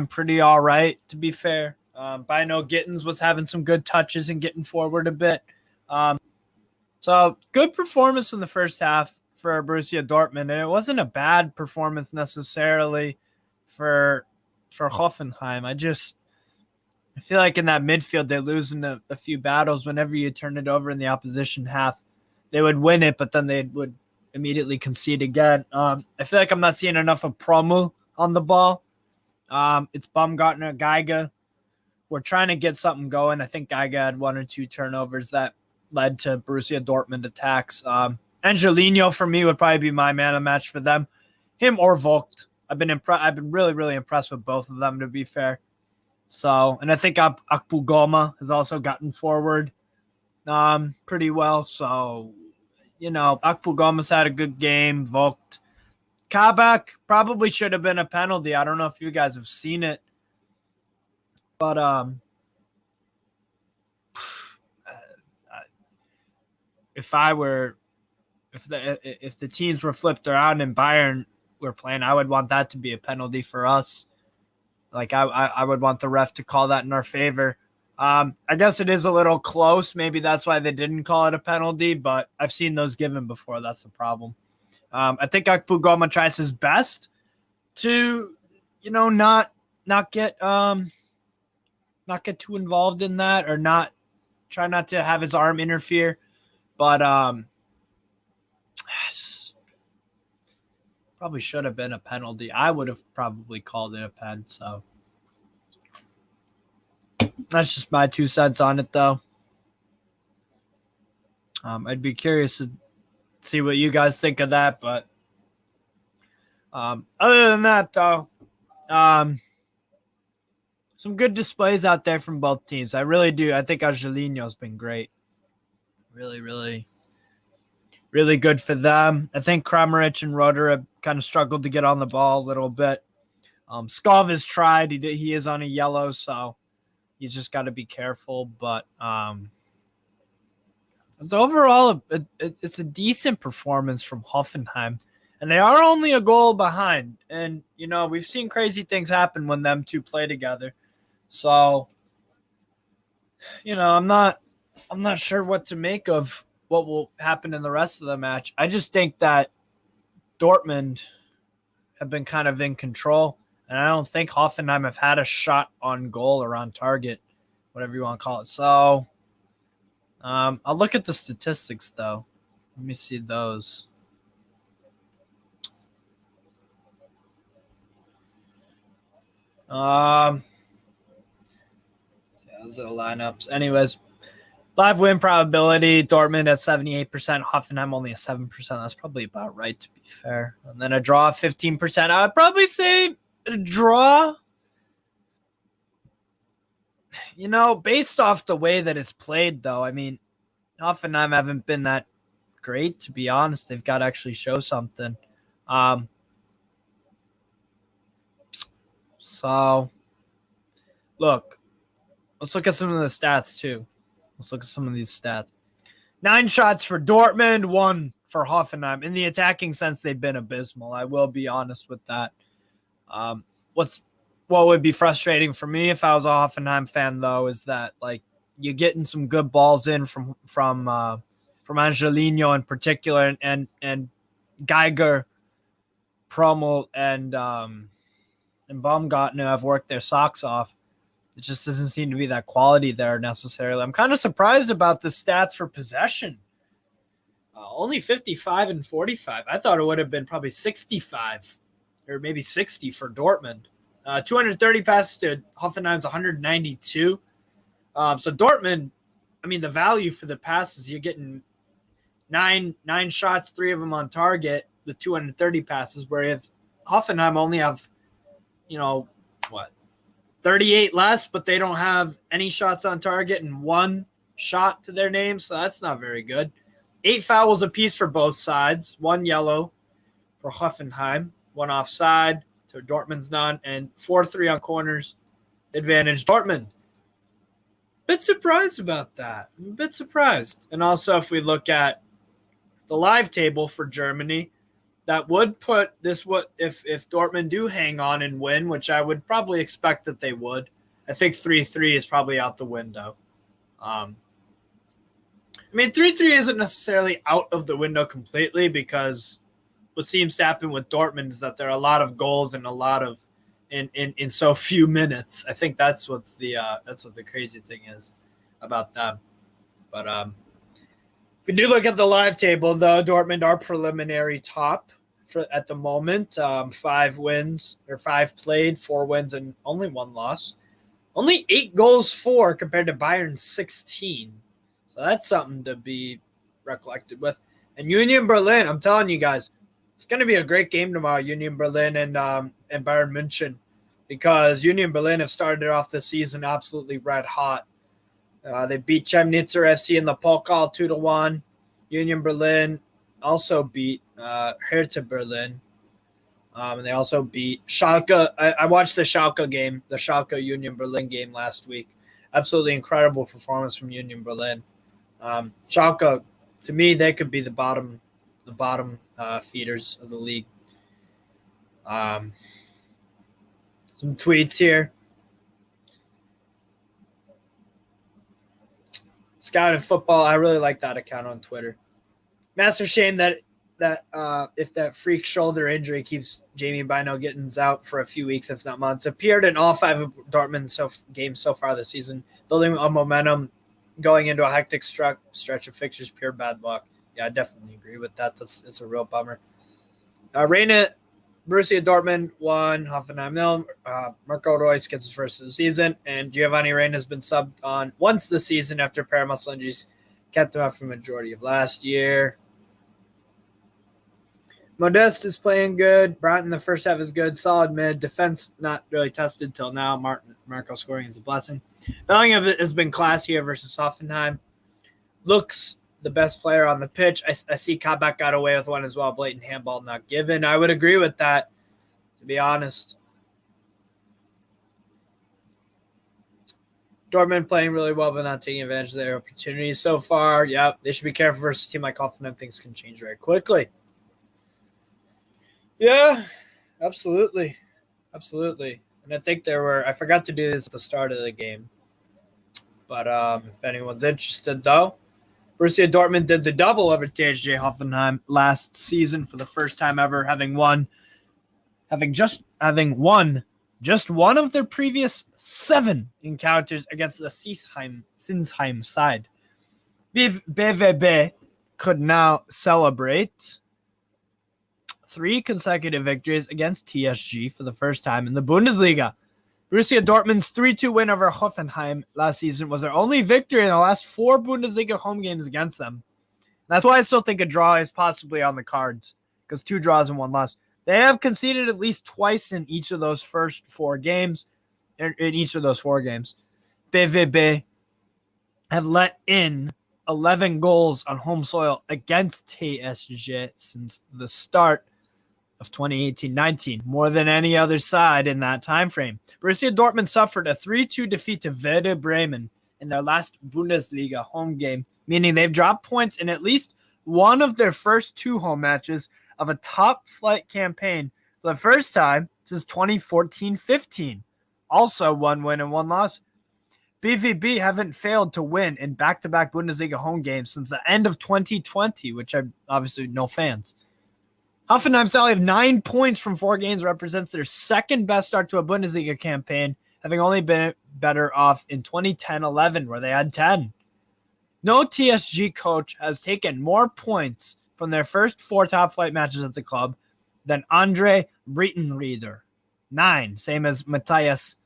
Speaker 1: pretty all right, to be fair. But I know Gittins was having some good touches and getting forward a bit. So good performance in the first half for Borussia Dortmund, and it wasn't a bad performance necessarily for Hoffenheim. I feel like in that midfield they lose in a few battles. Whenever you turn it over in the opposition half, they would win it, but then they would immediately concede again. I feel like I'm not seeing enough of Promel on the ball. It's Baumgartner, Geiger. We're trying to get something going. I think Geiger had 1 or 2 turnovers that led to Borussia Dortmund attacks. Angelino for me would probably be my man of match for them. Him or Vogt. I've been really, really impressed with both of them, to be fair. So, and I think Akpugoma has also gotten forward pretty well. So, Akpugoma's had a good game. Vogt. Kabak probably should have been a penalty. I don't know if you guys have seen it. But if the teams were flipped around and Bayern were playing, I would want that to be a penalty for us. Like I would want the ref to call that in our favor. I guess it is a little close. Maybe that's why they didn't call it a penalty, but I've seen those given before. That's the problem. I think Akpugoma tries his best to, not get too involved in that, or try not to have his arm interfere. But probably should have been a penalty. I would have probably called it a pen. So that's just my 2 cents on it, though. I'd be curious to see what you guys think of that. But other than that, though, some good displays out there from both teams. I really do. I think Angelino's been great. Really, really, really good for them. I think Kramaric and Roeder have kind of struggled to get on the ball a little bit. Skov has tried. He is on a yellow, so he's just got to be careful. But it's overall, it's a decent performance from Hoffenheim. And they are only a goal behind. And, we've seen crazy things happen when them two play together. So, I'm not sure what to make of what will happen in the rest of the match. I just think that Dortmund have been kind of in control, and I don't think Hoffenheim have had a shot on goal or on target, whatever you want to call it. So I'll look at the statistics, though. Let me see those. Those are the lineups. Anyways, live win probability, Dortmund at 78%, Hoffenheim only at 7%. That's probably about right, to be fair. And then a draw, 15%. I would probably say a draw. Based off the way that it's played, though, I mean, Hoffenheim haven't been that great, to be honest. They've got to actually show something. So, let's look at some of the stats, too. Let's look at some of these stats. 9 shots for Dortmund, 1 for Hoffenheim. In the attacking sense, they've been abysmal. I will be honest with that. What would be frustrating for me if I was a Hoffenheim fan, though, is that you're getting some good balls in from Angelino in particular, and Geiger, Promel, and Baumgartner have worked their socks off. It just doesn't seem to be that quality there necessarily. I'm kind of surprised about the stats for possession. Only 55 and 45. I thought it would have been probably 65 or maybe 60 for Dortmund. 230 passes to Hoffenheim's 192. So Dortmund, I mean, the value for the passes, you're getting nine shots, 3 of them on target with 230 passes, where if Hoffenheim only have, 38 less, but they don't have any shots on target and 1 shot to their name. So that's not very good. 8 fouls apiece for both sides, 1 yellow for Hoffenheim, 1 offside to Dortmund's none, and 4-3 on corners. Advantage Dortmund. Bit surprised about that. I'm a bit surprised. And also, if we look at the live table for Germany, that would put this if Dortmund do hang on and win, which I would probably expect that they would. I think 3-3 is probably out the window. 3-3 isn't necessarily out of the window completely, because what seems to happen with Dortmund is that there are a lot of goals and a lot of in so few minutes. I think that's what the crazy thing is about them. But if we do look at the live table, though, Dortmund are preliminary top at the moment. 5 wins, or 5 played, 4 wins, and only 1 loss. Only 8 goals for compared to Bayern's 16. So that's something to be recollected with. And Union Berlin, I'm telling you guys, it's going to be a great game tomorrow, Union Berlin and Bayern München, because Union Berlin have started off the season absolutely red hot. They beat Chemnitzer FC in the Pokal 2-1. Union Berlin also beat Hertha Berlin. And they also beat Schalke. I watched the Schalke game, the Schalke Union Berlin game last week. Absolutely incredible performance from Union Berlin. Schalke, to me, they could be the bottom feeders of the league. Some tweets here. Scout in Football, I really like that account on Twitter. Massive shame that if that freak shoulder injury keeps Jamie Bino-Gittens out for a few weeks, if not months. Appeared in all 5 of Dortmund's games so far this season, building a momentum going into a hectic stretch of fixtures. Pure bad luck. Yeah, I definitely agree with that. It's a real bummer. Borussia Dortmund 1, Hoffenheim 0. Marco Reus gets his first of the season, and Giovanni Reina has been subbed on once this season after pair muscle injuries kept him out for the majority of last year. Modeste is playing good. Broughton, the first half is good. Solid mid. Defense not really tested till now. Marco scoring is a blessing. Bellingham has been classier versus Hoffenheim. Looks the best player on the pitch. I see Kabak got away with one as well. Blatant handball not given. I would agree with that, to be honest. Dortmund playing really well, but not taking advantage of their opportunities so far. Yep, they should be careful versus a team like Hoffenheim. Things can change very quickly. Yeah, absolutely. Absolutely. And I think I forgot to do this at the start of the game. But if anyone's interested, though, Borussia Dortmund did the double over Tsg Hoffenheim last season for the first time ever, having won just one of their previous 7 encounters against the Sinsheim side. BVB could now celebrate 3 consecutive victories against TSG for the first time in the Bundesliga. Borussia Dortmund's 3-2 win over Hoffenheim last season was their only victory in the last 4 Bundesliga home games against them. That's why I still think a draw is possibly on the cards, because 2 draws and 1 loss. They have conceded at least twice in each of those first 4 games. BVB have let in 11 goals on home soil against TSG since the start of 2018-19, more than any other side in that time frame. Borussia Dortmund suffered a 3-2 defeat to Werder Bremen in their last Bundesliga home game, meaning they've dropped points in at least one of their first 2 home matches of a top-flight campaign for the first time since 2014-15. Also 1 win and 1 loss. BVB haven't failed to win in back-to-back Bundesliga home games since the end of 2020, which I'm obviously no fans. Hoffenheim's tally of 9 points from 4 games represents their second best start to a Bundesliga campaign, having only been better off in 2010-11, where they had 10. No TSG coach has taken more points from their first 4 top-flight matches at the club than Andre Breitenreiter. 9, same as Matthias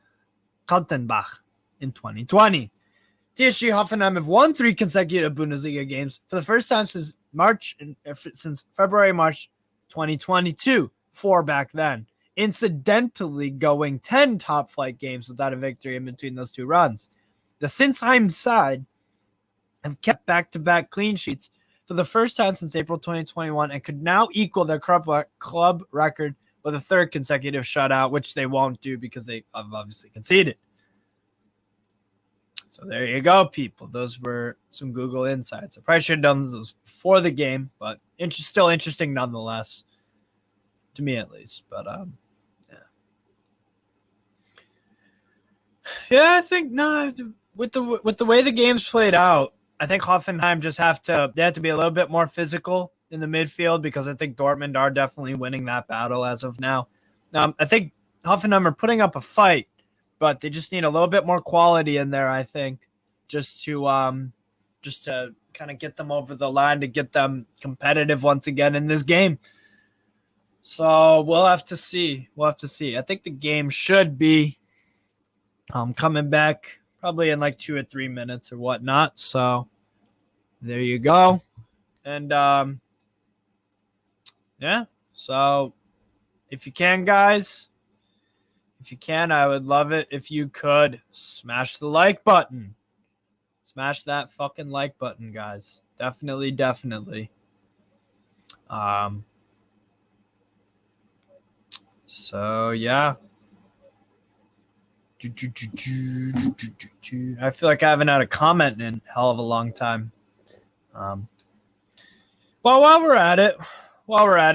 Speaker 1: Kaltenbach in 2020. TSG Hoffenheim have won 3 consecutive Bundesliga games for the first time since February-March 2022, 4 back then, incidentally going 10 top-flight games without a victory in between those 2 runs. The Sinsheim side have kept back-to-back clean sheets for the first time since April 2021 and could now equal their club record with a third consecutive shutout, which they won't do because they have obviously conceded. So there you go, people. Those were some Google insights. I probably should have done those before the game, but still interesting nonetheless, to me at least. But yeah, I think with the way the game's played out, I think Hoffenheim they have to be a little bit more physical in the midfield because I think Dortmund are definitely winning that battle as of now. I think Hoffenheim are putting up a fight, but they just need a little bit more quality in there, I think, just to kind of get them over the line, to get them competitive once again in this game. So we'll have to see. I think the game should be coming back probably in like 2 or 3 minutes or whatnot. So there you go. And yeah, so if you can, guys, I would love it if you could smash the like button. Smash that fucking like button, guys. Definitely. So yeah. I feel like I haven't had a comment in a hell of a long time. Well, while we're at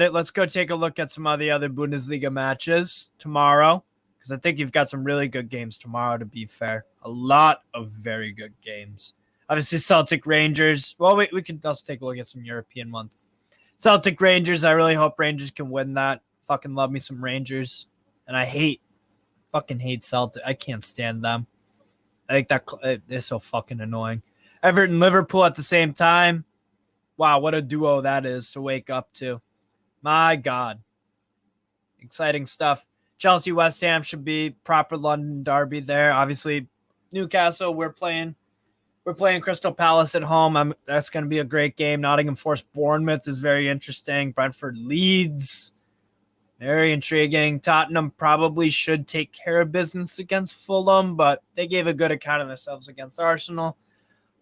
Speaker 1: it, let's go take a look at some of the other Bundesliga matches tomorrow, because I think you've got some really good games tomorrow, to be fair. A lot of very good games. Obviously, Celtic Rangers. Well, we can also take a look at some European ones. Celtic Rangers, I really hope Rangers can win that. Fucking love me some Rangers. And I fucking hate Celtic. I can't stand them. I think that they're so fucking annoying. Everton, Liverpool at the same time. Wow, what a duo that is to wake up to. My God. Exciting stuff. Chelsea, West Ham should be proper London derby there. Obviously, Newcastle, we're playing Crystal Palace at home. That's going to be a great game. Nottingham Forest, Bournemouth is very interesting. Brentford, Leeds. Very intriguing. Tottenham probably should take care of business against Fulham, but they gave a good account of themselves against Arsenal.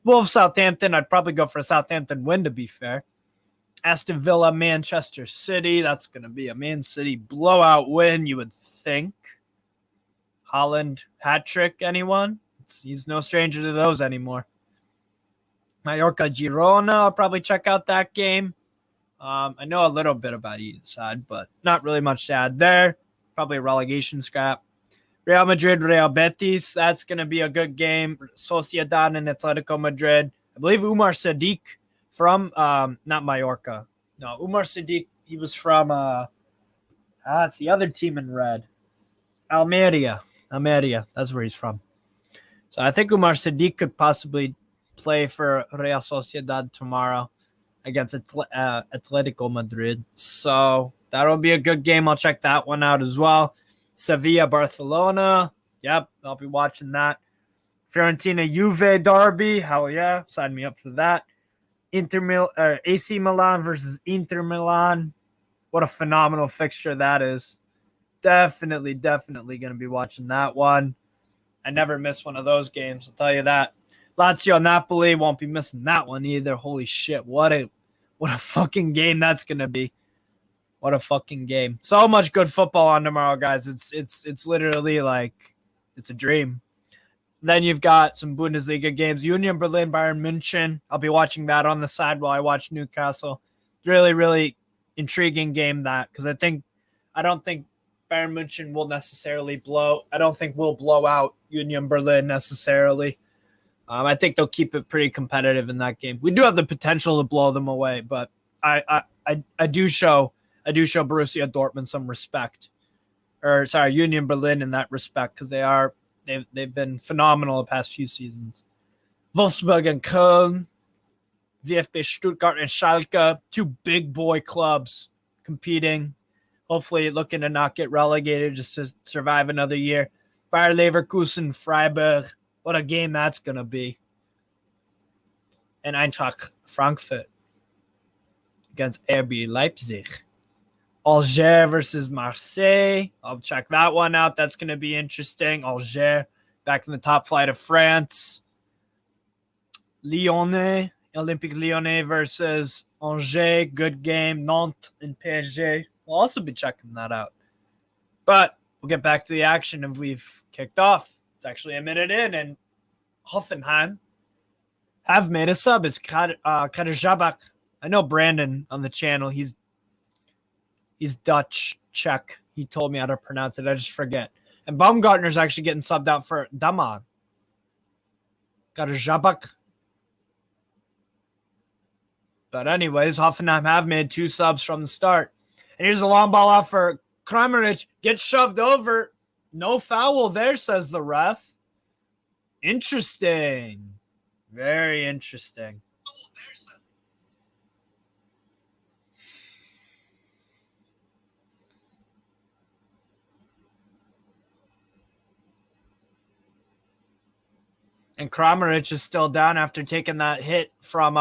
Speaker 1: Wolves, Southampton. I'd probably go for a Southampton win, to be fair. Aston Villa, Manchester City. That's going to be a Man City blowout win, you would think. Haaland, hat-trick, anyone? He's no stranger to those anymore. Mallorca, Girona. I'll probably check out that game. I know a little bit about either side, but not really much to add there. Probably a relegation scrap. Real Madrid, Real Betis. That's going to be a good game. Sociedad and Atletico Madrid. I believe Umar Sadiq from, not Mallorca. No, Umar Sadiq, he was from, it's the other team in red. Almeria. That's where he's from. So I think Umar Sadiq could possibly play for Real Sociedad tomorrow against Atletico Madrid. So that'll be a good game. I'll check that one out as well. Sevilla, Barcelona. Yep, I'll be watching that. Fiorentina, Juve derby. Hell yeah, sign me up for that. AC Milan versus Inter Milan. What a phenomenal fixture that is. Definitely going to be watching that one. I never miss one of those games, I'll tell you that. Lazio, Napoli, won't be missing that one either. Holy shit, what a fucking game that's going to be. What a fucking game. So much good football on tomorrow, guys. It's literally like, it's a dream. Then you've got some Bundesliga games. Union Berlin, Bayern München. I'll be watching that on the side while I watch Newcastle. Really, really intriguing game that, because I don't think Bayern München will necessarily I don't think we'll blow out Union Berlin necessarily. I think they'll keep it pretty competitive in that game. We do have the potential to blow them away, but I do show Borussia Dortmund some respect, or sorry, Union Berlin in that respect, because they've been phenomenal the past few seasons. Wolfsburg and Köln, VfB Stuttgart and Schalke, two big boy clubs competing. Hopefully looking to not get relegated just to survive another year. Bayer Leverkusen, Freiburg. What a game that's going to be. And Eintracht Frankfurt against RB Leipzig. Alger versus Marseille. I'll check that one out. That's going to be interesting. Alger back in the top flight of France. Lyon Olympique Lyonnais versus Angers. Good game. Nantes and PSG. We'll also be checking that out. But we'll get back to the action if we've kicked off. It's actually a minute in, and Hoffenheim have made a sub. It's Kaderabak. I know Brandon on the channel. He's Dutch, Czech. He told me how to pronounce it. I just forget. And Baumgartner's actually getting subbed out for Daman. Kaderabak. But anyways, Hoffenheim have made 2 subs from the start. And here's a long ball off for Kramaric. Gets shoved over. No foul there, says the ref. Interesting. Very interesting. And Kramaric is still down after taking that hit from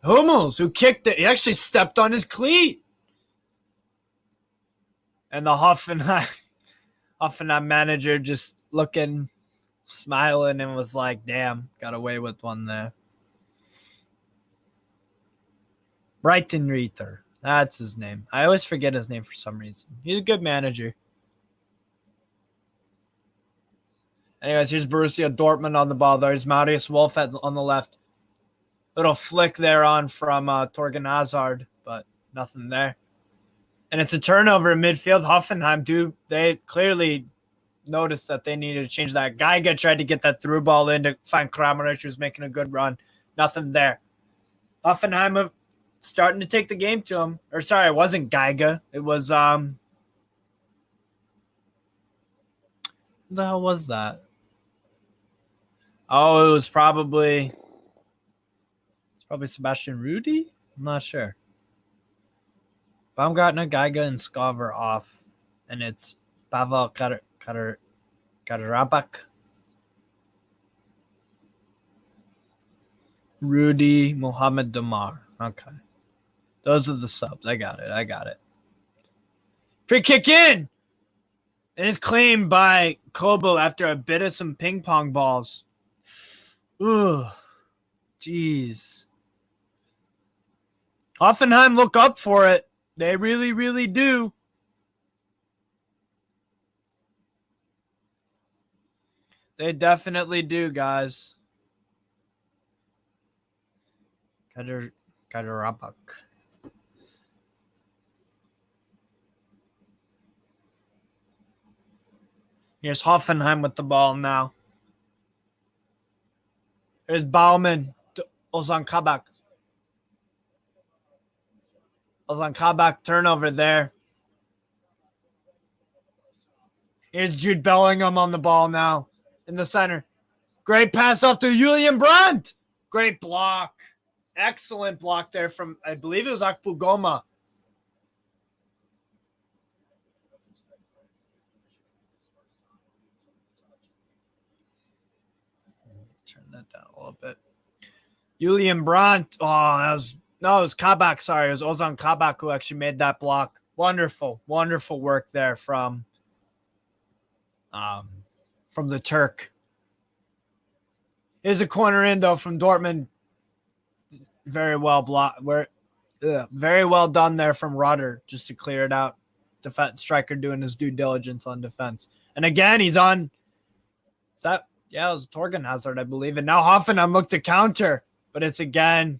Speaker 1: Hummels, who kicked it. He actually stepped on his cleat. And the Hoffenheim manager just looking, smiling, and was like, damn, got away with one there. Brighton Reiter. That's his name. I always forget his name for some reason. He's a good manager. Anyways, here's Borussia Dortmund on the ball. There's Marius Wolf on the left. Little flick there on from Torgan Hazard, but nothing there. And it's a turnover in midfield. Hoffenheim, they clearly noticed that they needed to change that. Geiger tried to get that through ball in to find Kramaric, who's making a good run. Nothing there. Hoffenheim starting to take the game to him. Or sorry, it wasn't Geiger. It was who the hell was that? Oh, it was probably Sebastian Rudy? I'm not sure. Baumgartner, Geiger, and Scover off. And it's Pavel Kaderabak. Rudy, Mohamed Damar. Okay. Those are the subs. I got it. Free kick in! And it's claimed by Kobo after a bit of some ping pong balls. Ooh. Jeez. Hoffenheim look up for it. They really, really do. They definitely do, guys. Kaderabak. Here's Hoffenheim with the ball now. Here's Baumann to Ozan Kabak. Ozan Kabak turnover there. Here's Jude Bellingham on the ball now in the center. Great pass off to Julian Brandt. Great block. Excellent block there from, I believe it was Akpu Goma. Turn that down a little bit. Julian Brandt. Oh, it was Kabak. Sorry, it was Ozan Kabak who actually made that block. Wonderful work there from the Turk. Here's a corner in though from Dortmund. Very well blocked. Very well done there from Rudder just to clear it out. Defense striker doing his due diligence on defense. And again, he's on. It was Torgan Hazard, I believe. And now Hoffenheim look to counter, but it's again,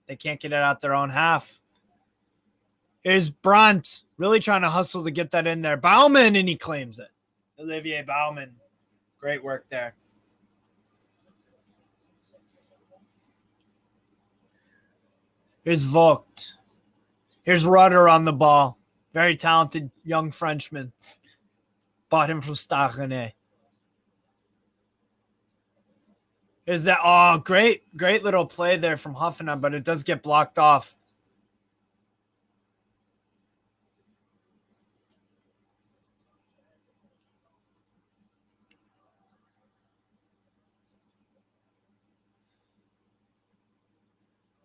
Speaker 1: they can't get it out their own half. Here's Brandt really trying to hustle to get that in there. Baumann, and he claims it. Olivier Baumann. Great work there. Here's Vogt. Here's Rudder on the ball. Very talented young Frenchman. Bought him from Stade Rennais. Here's that. Oh, great little play there from Hoffenheim, but it does get blocked off.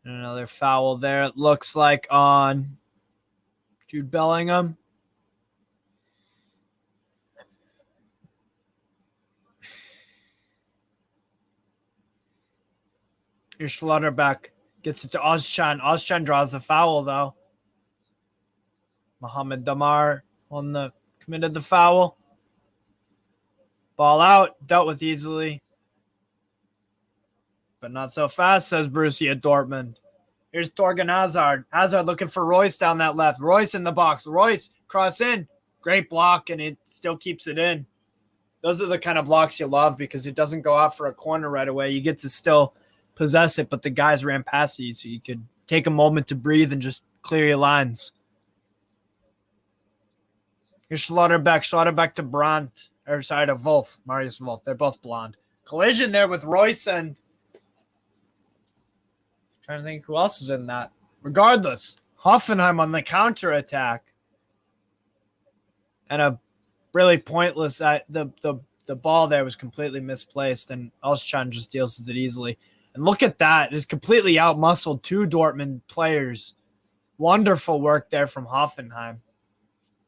Speaker 1: And another foul there. It looks like on Jude Bellingham. Here's Schlotterbeck. Gets it to Ozcan. Ozcan draws the foul, though. Mohamed Damar committed the foul. Ball out. Dealt with easily. But not so fast, says Borussia Dortmund. Here's Torgan Hazard. Hazard looking for Royce down that left. Royce in the box. Royce, cross in. Great block, and it still keeps it in. Those are the kind of blocks you love because it doesn't go out for a corner right away. You get to still possess it, but the guys ran past you, so you could take a moment to breathe and just clear your lines. Here's Schlotterbeck. Schlotterbeck to Brandt. Or sorry, to Wolf. Marius Wolf. They're both blonde. Collision there with Royce and... trying to think who else is in that. Regardless, Hoffenheim on the counterattack. And a really pointless... The ball there was completely misplaced, and Ozcan just deals with it easily. And look at that. Just completely out-muscled two Dortmund players. Wonderful work there from Hoffenheim.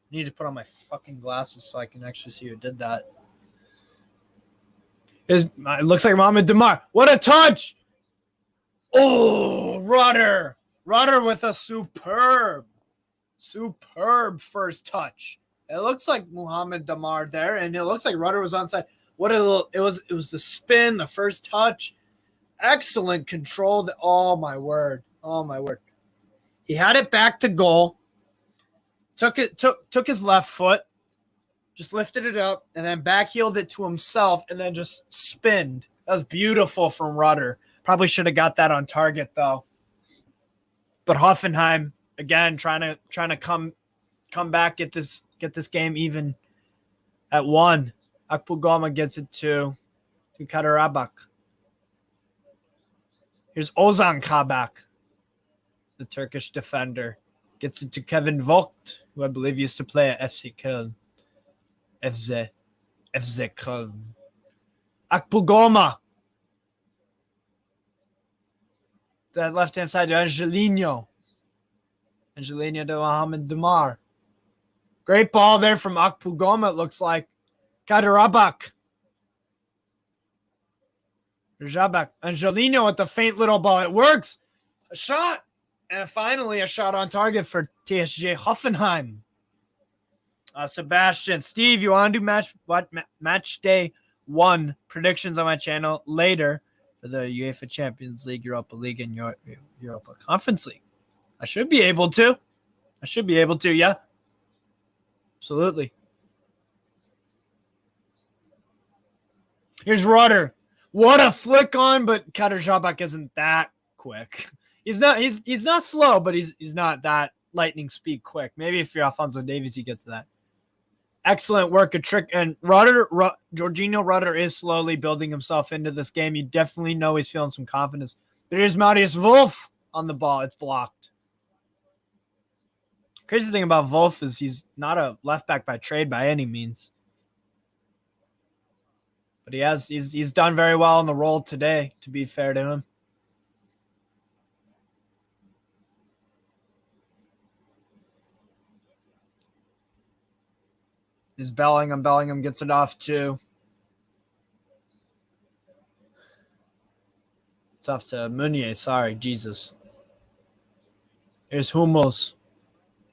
Speaker 1: I need to put on my fucking glasses so I can actually see who did that. It looks like Mohamed Damar. What a touch! Oh, Rudder. Rudder with a superb first touch. It looks like Mohamed Damar there, and it looks like Rudder was onside. What a little, it was the spin, the first touch. Excellent control. Oh my word. He had it back to goal. Took his left foot, just lifted it up, and then backheeled it to himself, and then just spinned. That was beautiful from Rudder. Probably should have got that on target though. But Hoffenheim again trying to come back, get this game even at 1. Akpogoma gets it to Kaderabak. Here's Ozan Kabak, the Turkish defender. Gets it to Kevin Vogt, who I believe used to play at FC Köln. FC Köln. Akpogoma. That left-hand side to Angelino. Angelino to Mohamed Damar. Great ball there from Akpogoma, it looks like. Kaderabak. Rajabak. Angelino with the faint little ball. It works. A shot. And finally a shot on target for Tsg Hoffenheim. Sebastian, Steve, you want to do match day 1 predictions on my channel later for the UEFA Champions League, Europa League, and Europa Conference League? I should be able to, yeah. Absolutely. Here's Rudder. What a flick on, but Kader Jabak isn't that quick. He's not slow, but he's not that lightning speed quick. Maybe if you're Alphonso Davies, you get to that. Excellent work, a trick. And Jorginho Rudder is slowly building himself into this game. You definitely know he's feeling some confidence. But here's Marius Wolf on the ball. It's blocked. Crazy thing about Wolf is he's not a left back by trade by any means. But he's done very well in the role today, to be fair to him. Is Bellingham. Bellingham gets it off too. It's off to Meunier. Sorry, Jesus. Here's Hummels.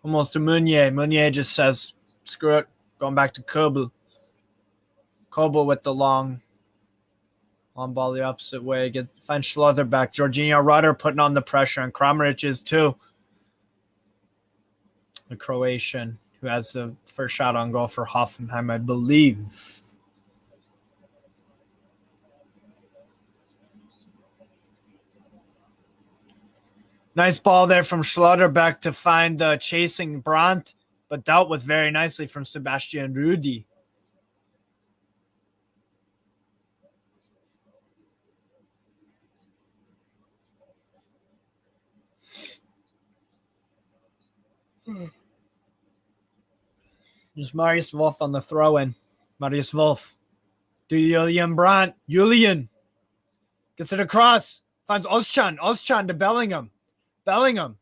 Speaker 1: Hummels to Meunier. Meunier just says, screw it. Going back to Kobel. Kobel with the long ball the opposite way. Finds Schlotterbeck. Jorginho Rudder putting on the pressure. And Kramaric is too. The Croatian, who has the first shot on goal for Hoffenheim, I believe. Nice ball there from Schlotterbeck to find chasing Brandt, but dealt with very nicely from Sebastian Rudi. Just Marius Wolf on the throw-in. Marius Wolf. To Julian Brandt. Julian. Gets it across. Finds Ozcan. Ozcan to Bellingham. Bellingham.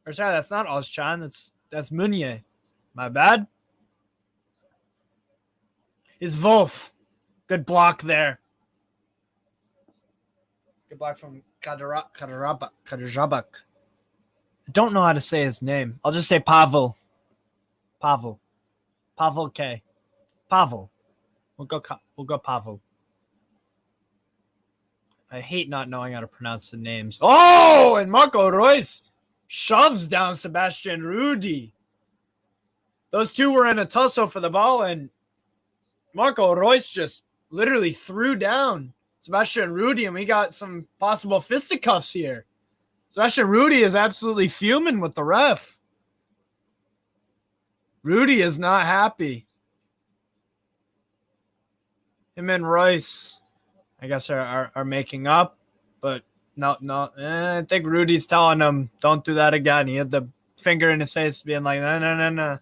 Speaker 1: Or sorry, that's not Ozcan. That's Meunier. My bad. Is Wolf. Good block there. Good block from Kaderabak. I don't know how to say his name. I'll just say Pavel. Pavel K. Pavel. We'll go Pavel. I hate not knowing how to pronounce the names. Oh, and Marco Reus shoves down Sebastian Rudy. Those two were in a tussle for the ball, and Marco Reus just literally threw down Sebastian Rudy, and we got some possible fisticuffs here. Sebastian Rudy is absolutely fuming with the ref. Rudy is not happy. Him and Reus, I guess, are making up, but no. I think Rudy's telling him, don't do that again. He had the finger in his face being like, no.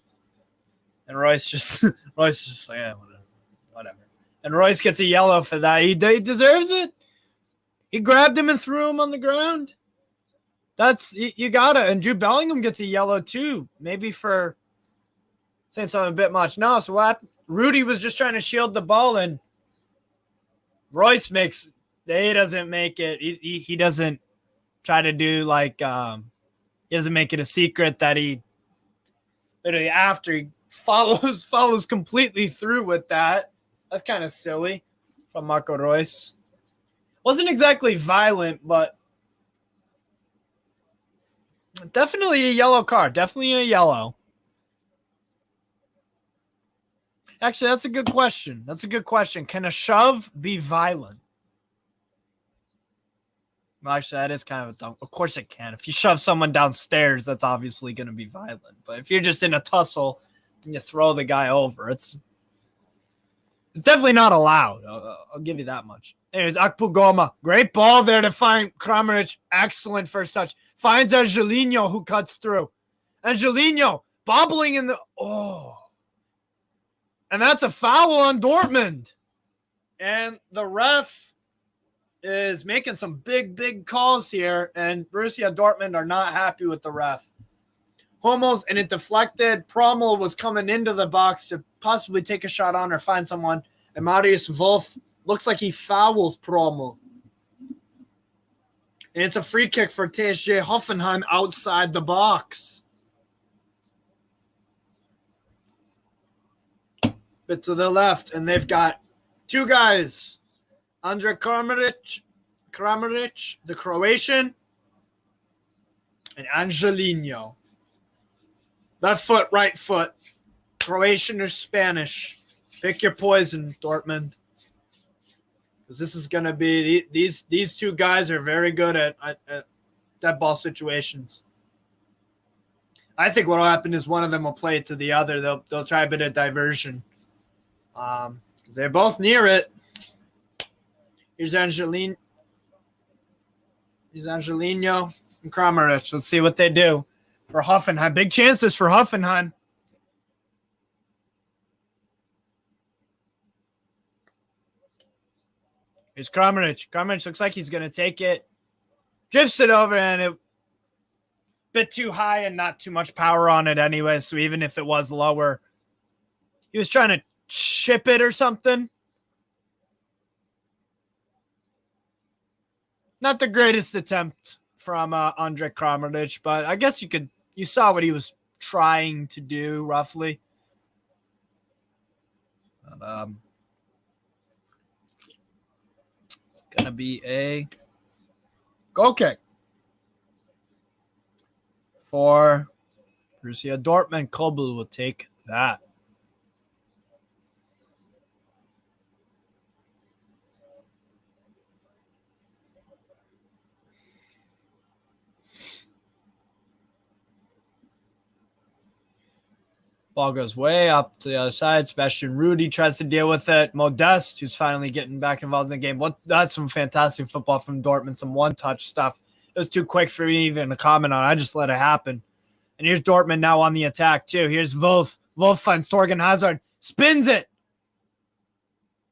Speaker 1: And Reus just like, yeah, whatever. And Reus gets a yellow for that. He deserves it. He grabbed him and threw him on the ground. You got it. And Jude Bellingham gets a yellow too. Maybe for saying something a bit much. No, so what? Rudy was just trying to shield the ball, and Reus doesn't make it. He doesn't try to do like, he doesn't make it a secret that he literally after he follows completely through with that. That's kind of silly from Marco Reus. Wasn't exactly violent, but definitely a yellow card. Definitely a yellow. Actually, that's a good question. Can a shove be violent? Well, actually, that is kind of a dumb. Of course it can. If you shove someone downstairs, that's obviously going to be violent. But if you're just in a tussle and you throw the guy over, it's definitely not allowed. I'll give you that much. Anyways, Akpu Goma. Great ball there to find Kramaric. Excellent first touch. Finds Angelino, who cuts through. Angelino bobbling in the... Oh. And that's a foul on Dortmund. And the ref is making some big calls here. And Borussia Dortmund are not happy with the ref. Hummels, and it deflected. Prommel was coming into the box to possibly take a shot on or find someone. And Marius Wolf looks like he fouls Prommel. And it's a free kick for Tsg Hoffenheim outside the box. Bit to the left, and they've got two guys. Andre Kramaric, the Croatian, and Angelino. Left foot, right foot. Croatian or Spanish. Pick your poison, Dortmund. Because this is going to be... These two guys are very good at dead ball situations. I think what will happen is one of them will play it to the other. They'll try a bit of diversion. Because they're both near it. Here's Angelino and Kramaric. Let's see what they do for Hoffenheim. Big chances for Hoffenheim. Here's Kramaric. Kramaric looks like he's going to take it. Drifts it over, and it bit too high and not too much power on it anyway. So even if it was lower, he was trying to chip it or something. Not the greatest attempt from Andre Kramaric, but I guess you saw what he was trying to do roughly. But, it's going to be a goal kick for Borussia Dortmund. Kobel will take that. Ball goes way up to the other side. Sebastian Rudy tries to deal with it. Modeste, who's finally getting back involved in the game. That's some fantastic football from Dortmund, some one-touch stuff. It was too quick for me even to comment on. I just let it happen. And here's Dortmund now on the attack, too. Here's Wolf. Wolf finds Torgen Hazard. Spins it.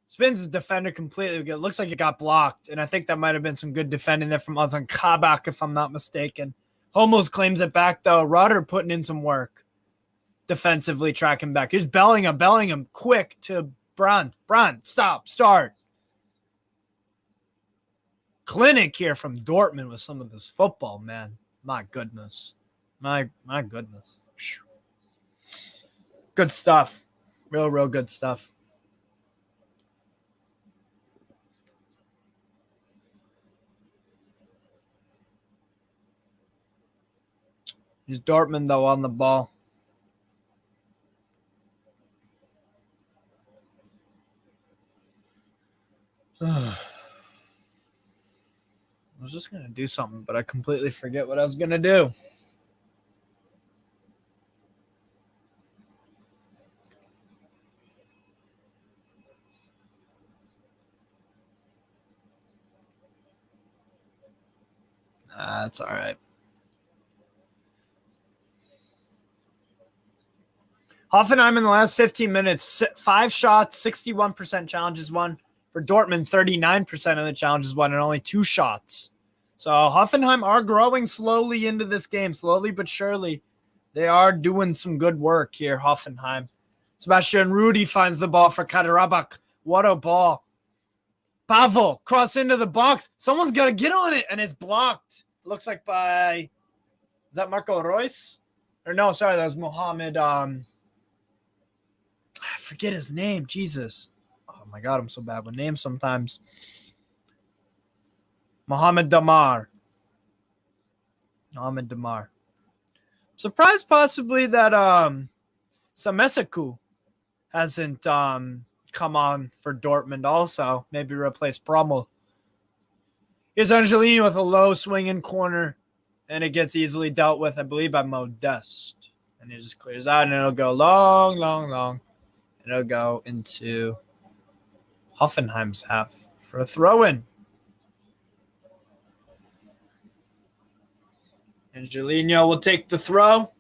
Speaker 1: Spins his defender completely. It looks like it got blocked. And I think that might have been some good defending there from Ozan Kabak, if I'm not mistaken. Hummels claims it back, though. Rudder putting in some work. Defensively tracking back. Here's Bellingham quick to Brandt. Start. clinic here from Dortmund with some of this football, man. My goodness. My goodness. Good stuff. Real good stuff. He's Dortmund, though, on the ball. I was just going to do something, but I completely forget what I was going to do. That's all right. Hoffenheim in the last 15 minutes, 5 shots, 61% challenges won. For Dortmund, 39% of the challenges won and only 2 shots. So Hoffenheim are growing slowly into this game, slowly but surely. They are doing some good work here, Hoffenheim. Sebastian Rudy finds the ball for Kaderabak. What a ball. Pavel, cross into the box. Someone's got to get on it, and it's blocked. Looks like by, is that Marco Reus? Or no, sorry, that was Mohamed. I forget his name. Jesus. Oh, my God, I'm so bad with names sometimes. Mohamed Damar. Surprised possibly that Sameseku hasn't come on for Dortmund also. Maybe replace Brummel. Here's Angelino with a low swinging corner, and it gets easily dealt with, I believe, by Modeste. And it just clears out, and it'll go long. And it'll go into Hoffenheim's half for a throw-in. Angelino will take the throw.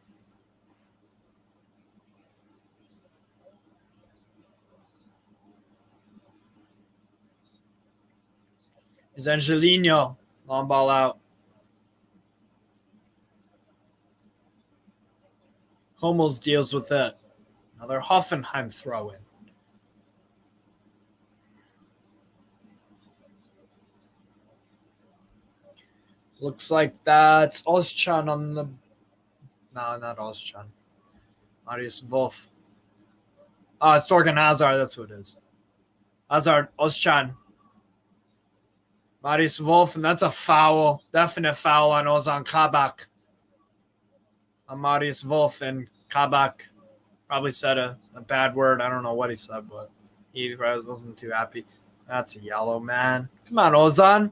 Speaker 1: Is Angelino. Long ball out. Hummels deals with it. Another Hoffenheim throw-in. Looks like that's Ozcan on the... No, not Ozcan. Marius Wolf. Oh, it's Torgan Hazard. That's what it is. Hazard, Ozcan. Marius Wolf, and that's a foul. Definite foul on Ozan Kabak. On Marius Wolf, and Kabak probably said a bad word. I don't know what he said, but he wasn't too happy. That's a yellow, man. Come on, Ozan.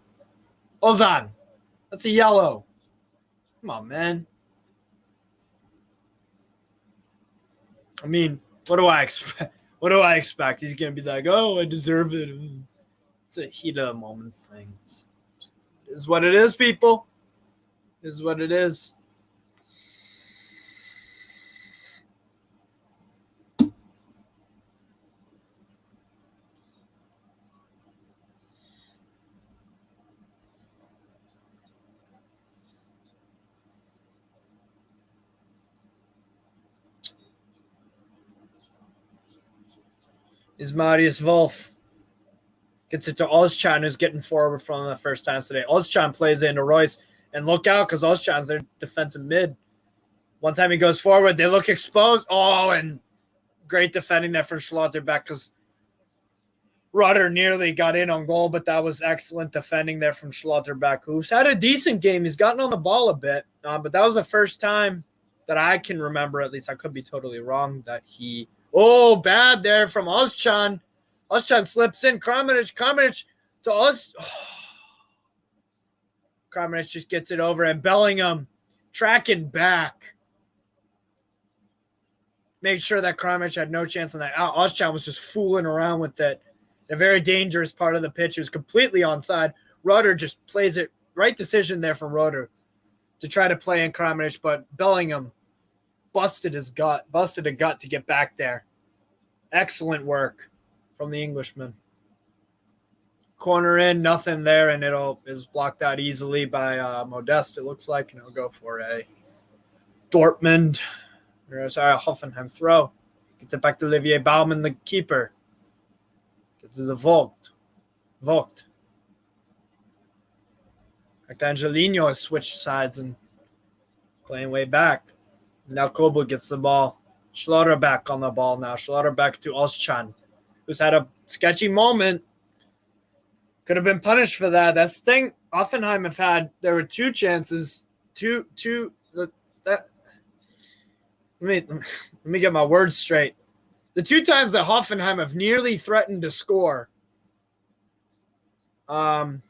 Speaker 1: Ozan. That's a yellow. Come on, man. I mean, what do I expect? What do I expect? He's going to be like, oh, I deserve it. It's a heat of the moment thing. It is what it is, people. It is what it is. Is Marius Wolf. Gets it to Ozcan, who's getting forward from the first time today. Ozcan plays into Royce. And look out, because Ozcan's their defensive mid. One time he goes forward, they look exposed. Oh, and great defending there from Schlotterbeck, because Rudder nearly got in on goal, but that was excellent defending there from Schlotterbeck, who's had a decent game. He's gotten on the ball a bit, but that was the first time that I can remember, at least I could be totally wrong, that he... Oh, bad there from Ozcan. Ozcan slips in. Kramaric to Oz. Oh. Kramaric just gets it over, and Bellingham tracking back. Made sure that Kramaric had no chance on that. Ozcan was just fooling around with it. A very dangerous part of the pitch. It was completely onside. Rudder just plays it. Right decision there from Rudder to try to play in Kramaric, but Bellingham busted a gut to get back there. Excellent work from the Englishman. Corner in, nothing there, and it was blocked out easily by Modeste, it looks like, and it'll go for a Dortmund, Hoffenheim throw. Gets it back to Olivier Baumann, the keeper. Gets it to Vogt. Like Angelino has switched sides and playing way back. Now Kobel gets the ball. Schlotterbeck on the ball now. Schlotterbeck to Özcan, who's had a sketchy moment. Could have been punished for that. That's the thing Hoffenheim have had. There were two chances. Let me get my words straight. The two times that Hoffenheim have nearly threatened to score. Two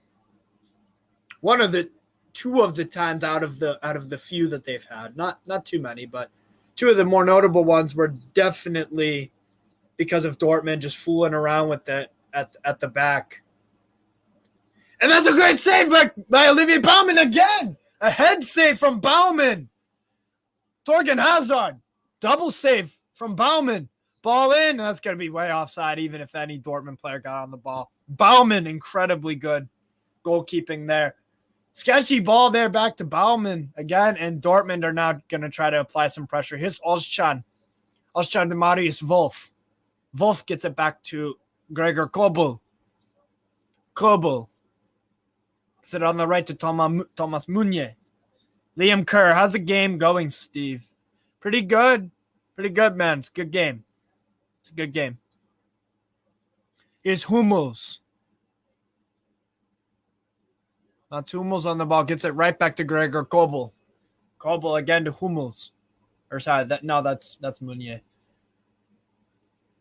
Speaker 1: of the times out of the few that they've had. Not too many, but two of the more notable ones were definitely because of Dortmund just fooling around with it at the back. And that's a great save by Olivier Baumann again. A head save from Baumann. Torgan Hazard. Double save from Baumann. Ball in. And that's going to be way offside even if any Dortmund player got on the ball. Baumann, incredibly good goalkeeping there. Sketchy ball there back to Baumann again. And Dortmund are now going to try to apply some pressure. Here's Özcan. Özcan to Marius Wolf. Wolf gets it back to Gregor Kobel. Kobel. Sit on the right to Thomas Meunier. Liam Kerr, how's the game going, Steve? Pretty good. Pretty good, man. It's a good game. It's a good game. Here's Hummels. That's Hummels on the ball. Gets it right back to Gregor Kobel. Kobel again to Hummels. Or sorry, that's Meunier.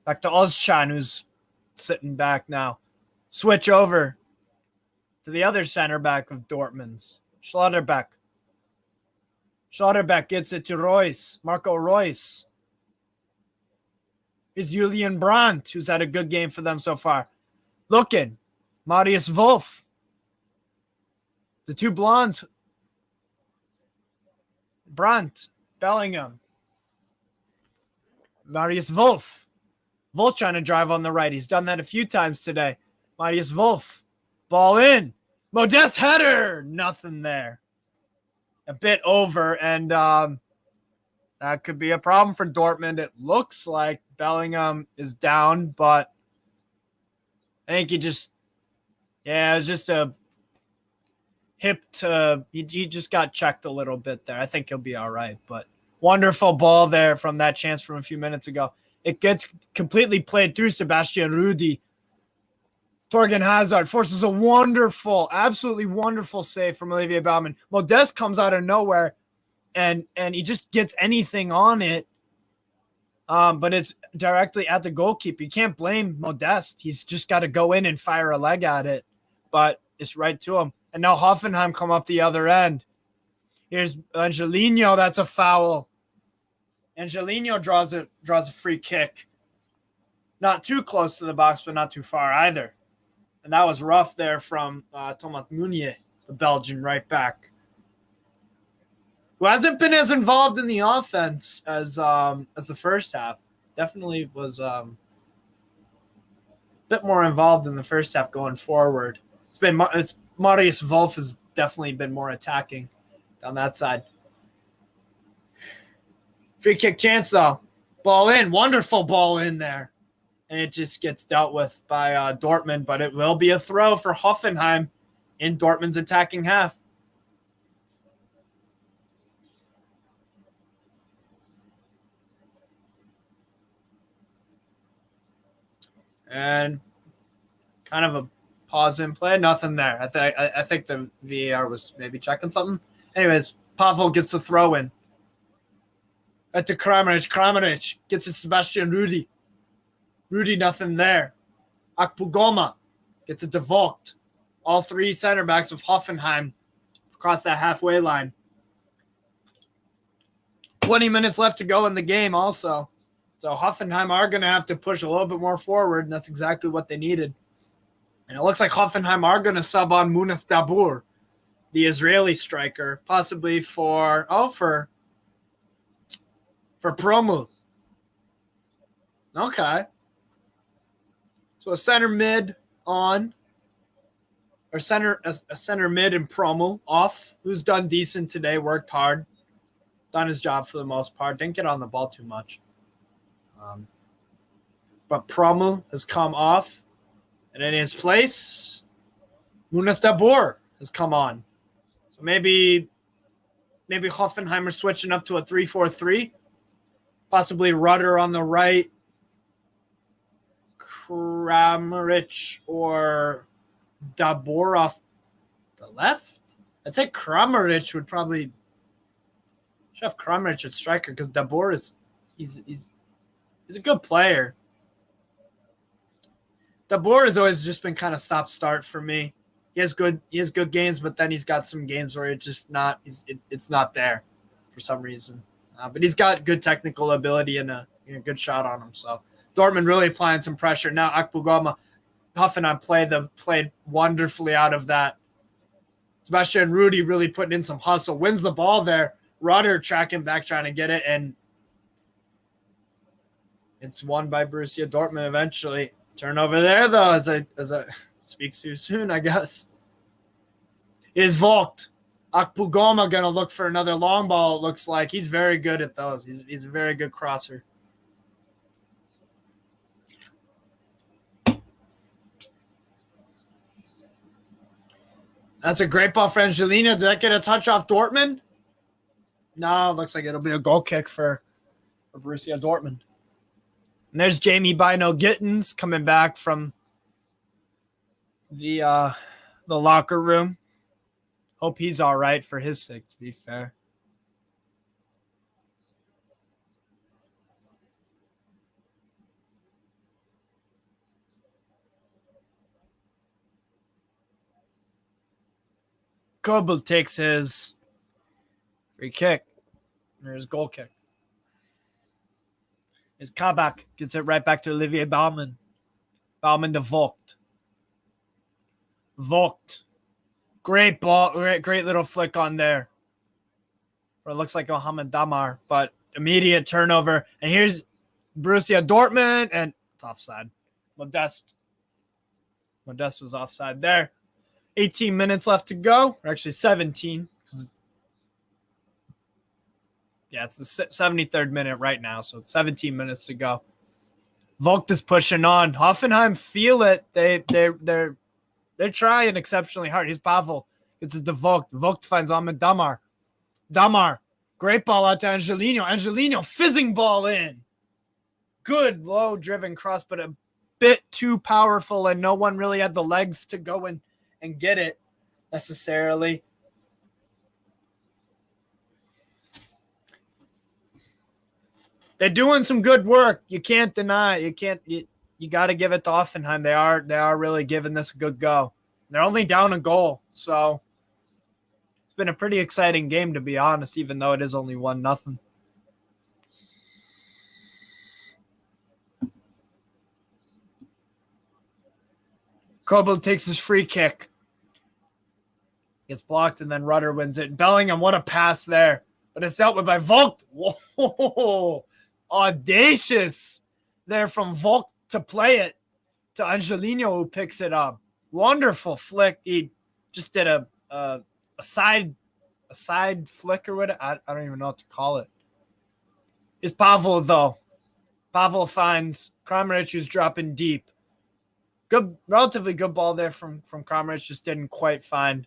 Speaker 1: Back to Özcan, who's sitting back now. Switch over to the other center back of Dortmund's, Schlotterbeck. Schlotterbeck gets it to Reus, Marco Reus. Here's Julian Brandt, who's had a good game for them so far. Looking, Marius Wolf. The two blondes. Brandt, Bellingham. Marius Wolf. Wolf trying to drive on the right. He's done that a few times today. Marius Wolf. Ball in. Modest header. Nothing there. A bit over, and that could be a problem for Dortmund. It looks like Bellingham is down, but I think it was just a hip to, he just got checked a little bit there. I think he'll be all right, but wonderful ball there from that chance from a few minutes ago. It gets completely played through Sebastian Rudi. Torgan Hazard forces a wonderful, absolutely wonderful save from Olivier Baumann. Modest comes out of nowhere, and he just gets anything on it. But it's directly at the goalkeeper. You can't blame Modest. He's just got to go in and fire a leg at it. But it's right to him. And now Hoffenheim come up the other end. Here's Angelino. That's a foul. Angelino draws a free kick. Not too close to the box, but not too far either. And that was rough there from Thomas Meunier, the Belgian right back, who hasn't been as involved in the offense as the first half. Definitely was a bit more involved in the first half going forward. Marius Wolf has definitely been more attacking on that side. Free kick chance though. Ball in. Wonderful ball in there. And it just gets dealt with by Dortmund, but it will be a throw for Hoffenheim in Dortmund's attacking half. And kind of a pause in play. Nothing there. I think the VAR was maybe checking something. Anyways, Pavel gets the throw in. At to Kramaric. Kramaric gets it to Sebastian Rudi. Rudi, nothing there. Akpogoma gets it to Vogt. All three center backs of Hoffenheim across that halfway line. 20 minutes left to go in the game also. So Hoffenheim are going to have to push a little bit more forward, and that's exactly what they needed. And it looks like Hoffenheim are going to sub on Munas Dabur, the Israeli striker, possibly for Promu. Okay. So a center mid on, or a center mid and Promu off, who's done decent today, worked hard, done his job for the most part, didn't get on the ball too much. But Promu has come off, and in his place, Munas Dabur has come on. So maybe Hoffenheimer switching up to a 3-4-3. Possibly Rudder on the right, Kramaric or Dabor off the left. I'd say Kramaric would probably have Kramaric at striker because Dabor he's a good player. Dabor has always just been kind of stop-start for me. He has good games, but then he's got some games where it's not there for some reason. But he's got good technical ability and a good shot on him. So Dortmund really applying some pressure. Now Akpogoma, Hoffenheim played wonderfully out of that. Sebastian Rudy really putting in some hustle. Wins the ball there. Rudder tracking back, trying to get it, and it's won by Borussia Dortmund eventually. Turnover there, though, as I speak too soon, I guess. Is Vogt. Akpogoma going to look for another long ball, it looks like. He's very good at those. He's a very good crosser. That's a great ball for Angelino. Did that get a touch off Dortmund? No, it looks like it'll be a goal kick for Borussia Dortmund. And there's Jamie Bino Gittins coming back from the locker room. Hope he's all right for his sake, to be fair. Kobel takes his free kick. There's goal kick. His Kabak gets it right back to Olivier Baumann. Baumann to Vogt. Vogt. Great ball. Great little flick on there. Or it looks like Mohamed Damar, but immediate turnover. And here's Borussia Dortmund, and it's offside. Modeste was offside there. 18 minutes left to go. Or actually 17. Yeah, it's the 73rd minute right now, so it's 17 minutes to go. Vogt is pushing on. Hoffenheim feel it. They're trying exceptionally hard. Here's Pavel. It's to Vogt. Vogt finds Ahmed Damar. Damar. Great ball out to Angelino. Angelino fizzing ball in. Good low-driven cross, but a bit too powerful, and no one really had the legs to go and get it necessarily. They're doing some good work. You can't deny it. You got to give it to Hoffenheim. They are really giving this a good go. They're only down a goal, so it's been a pretty exciting game, to be honest, even though it is only 1-0. Kobel takes his free kick. Gets blocked, and then Rudder wins it. Bellingham, what a pass there. But it's dealt with by Vogt. Whoa. Audacious there from Vogt to play it to Angelino, who picks it up. Wonderful flick. He just did a side flick or what. I don't even know what to call it. It's Pavel, though. Pavel finds Kramaric, who's dropping deep. Good, relatively good ball there from Kramaric. Just didn't quite find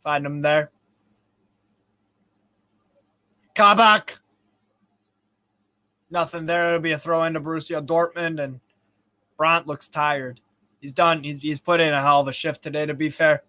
Speaker 1: him there. Kabak. Nothing there. It'll be a throw into Borussia Dortmund, and Brandt looks tired. He's done. He's put in a hell of a shift today, to be fair.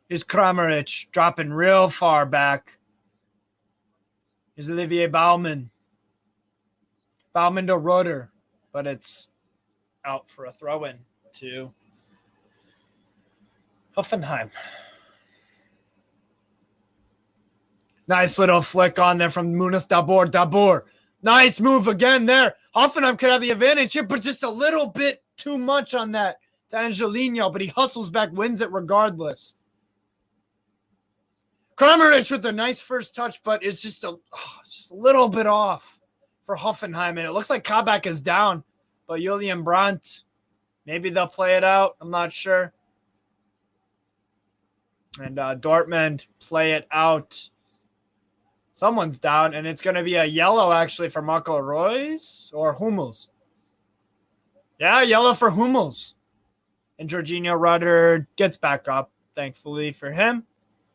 Speaker 1: Here's Kramaric dropping real far back. Here's Olivier Baumann. Baumann to Rudder, but it's out for a throw-in to Hoffenheim. Nice little flick on there from Munas Dabor. Dabor. Nice move again there. Hoffenheim could have the advantage here, but just a little bit too much on that to Angelino, but he hustles back, wins it regardless. Kramaric with a nice first touch, but it's just a little bit off for Hoffenheim. And it looks like Kabak is down, but Julian Brandt Maybe they'll play it out. I'm not sure. And Dortmund play it out. Someone's down, and it's going to be a yellow, actually, for Marco Reus or Hummels. Yeah, yellow for Hummels. And Jorginho Rutter gets back up, thankfully for him.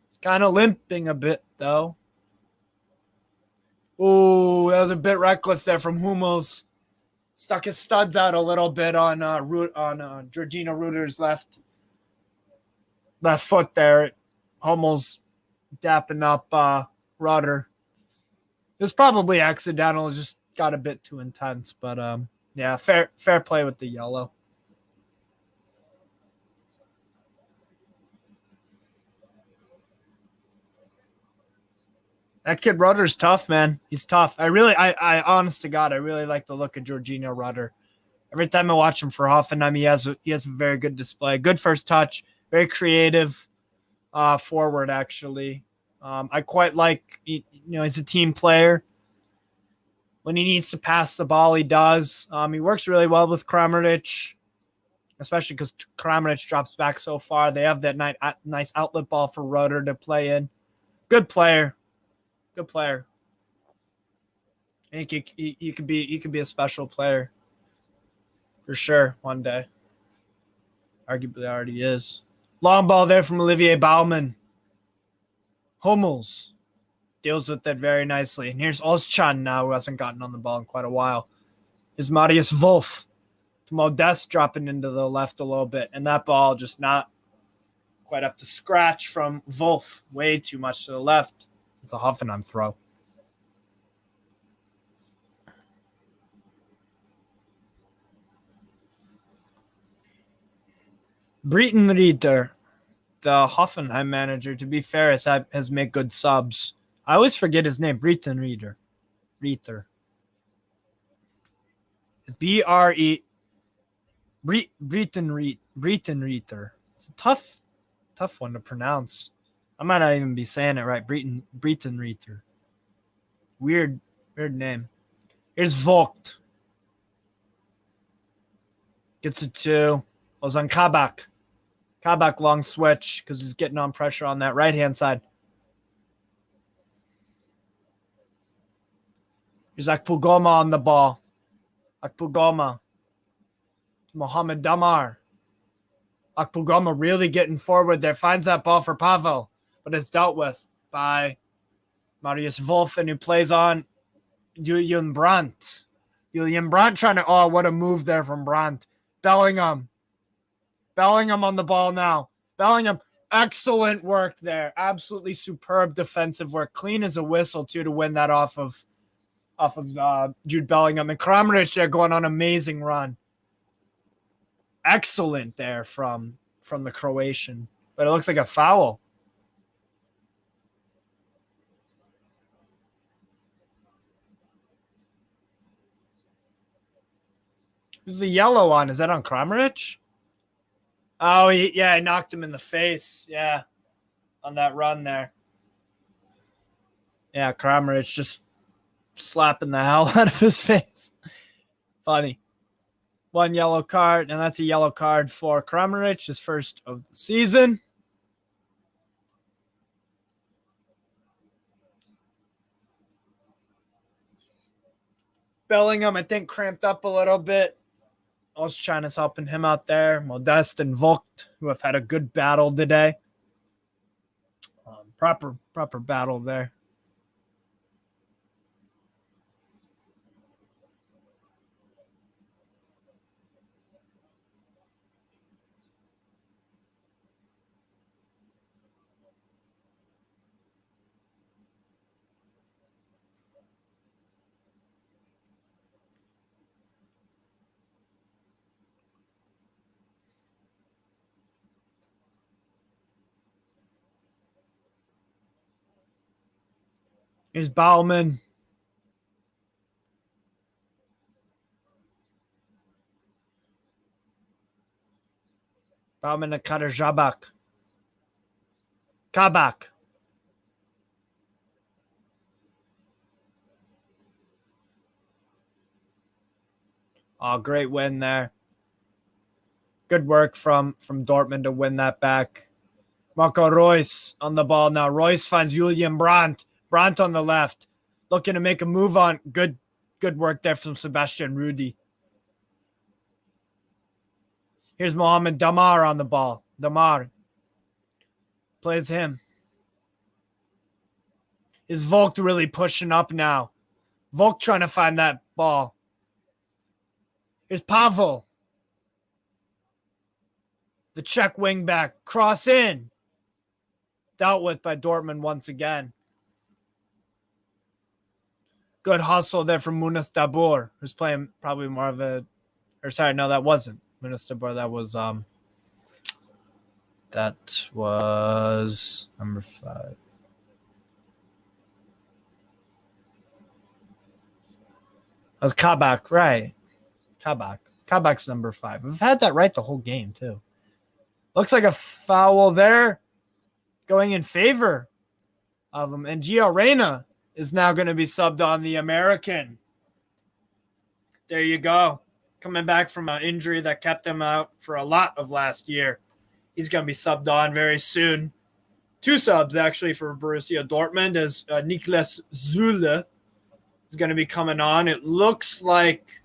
Speaker 1: He's kind of limping a bit, though. Ooh, that was a bit reckless there from Hummels. Stuck his studs out a little bit on Jorginho Rutter's left foot there. Hummels dapping up Rutter. It was probably accidental. It just got a bit too intense. But, yeah, fair play with the yellow. That kid Rutter's tough, man. He's tough. I honest to God, I really like the look of Jorginho Rutter. Every time I watch him for Hoffenheim, he has a very good display. Good first touch. Very creative forward, actually. I quite like, he's a team player. When he needs to pass the ball, he does. He works really well with Kramaric, especially because Kramaric drops back so far. They have that nice outlet ball for Rutter to play in. Good player. Good player. I think he could be a special player for sure one day. Arguably already is. Long ball there from Olivier Baumann. Hummels deals with it very nicely. And here's Özcan now, who hasn't gotten on the ball in quite a while. Here's Marius Wolf. Modeste dropping into the left a little bit. And that ball just not quite up to scratch from Wolf. Way too much to the left. It's a Hoffenheim throw. Breitenreiter, the Hoffenheim manager, to be fair, has made good subs. I always forget his name, Breitenreiter. It's B-R-E. Breitenreiter. It's a tough one to pronounce. I might not even be saying it right. Breitenreiter. Weird name. Here's Vogt. Gets it to Ozan Kabak. Kabak long switch because he's getting on pressure on that right-hand side. Here's Akpugoma on the ball. Akpugoma. Mohamed Damar. Akpugoma really getting forward there. Finds that ball for Pavel, but it's dealt with by Marius Wolf, and who plays on Julian Brandt. Julian Brandt trying to, what a move there from Brandt. Bellingham on the ball now. Bellingham, excellent work there. Absolutely superb defensive work. Clean as a whistle, too, to win that off of Jude Bellingham. And Kramaric there going on an amazing run. Excellent there from the Croatian. But it looks like a foul. Who's the yellow on? Is that on Kramaric? Oh, he knocked him in the face. Yeah, on that run there. Yeah, Kramaric just slapping the hell out of his face. Funny. One yellow card, and that's a yellow card for Kramaric, his first of the season. Bellingham, I think, cramped up a little bit. China's helping him out there. Modeste and Vogt, who have had a good battle today. Proper battle there. Here's Baumann. Baumann to Kader Jabak. Kabak. Oh, great win there. Good work from Dortmund to win that back. Marco Reus on the ball now. Reus finds Julian Brandt. Brandt on the left. Looking to make a move on. Good work there from Sebastian Rudy. Here's Mohamed Damar on the ball. Damar plays him. Is Volk really pushing up now? Volk trying to find that ball. Here's Pavel. The Czech wingback. Cross in. Dealt with by Dortmund once again. Good hustle there from Munas Dabur, who's playing probably more of a... Or sorry, no, that wasn't Munas Dabur. That was number 5. That was Kabak, right. Kabak's number 5. We've had that right the whole game, too. Looks like a foul there going in favor of him. And Gio Reyna is now going to be subbed on the American. There you go. Coming back from an injury that kept him out for a lot of last year. He's going to be subbed on very soon. 2 subs, actually, for Borussia Dortmund as Niklas Süle is going to be coming on. It looks like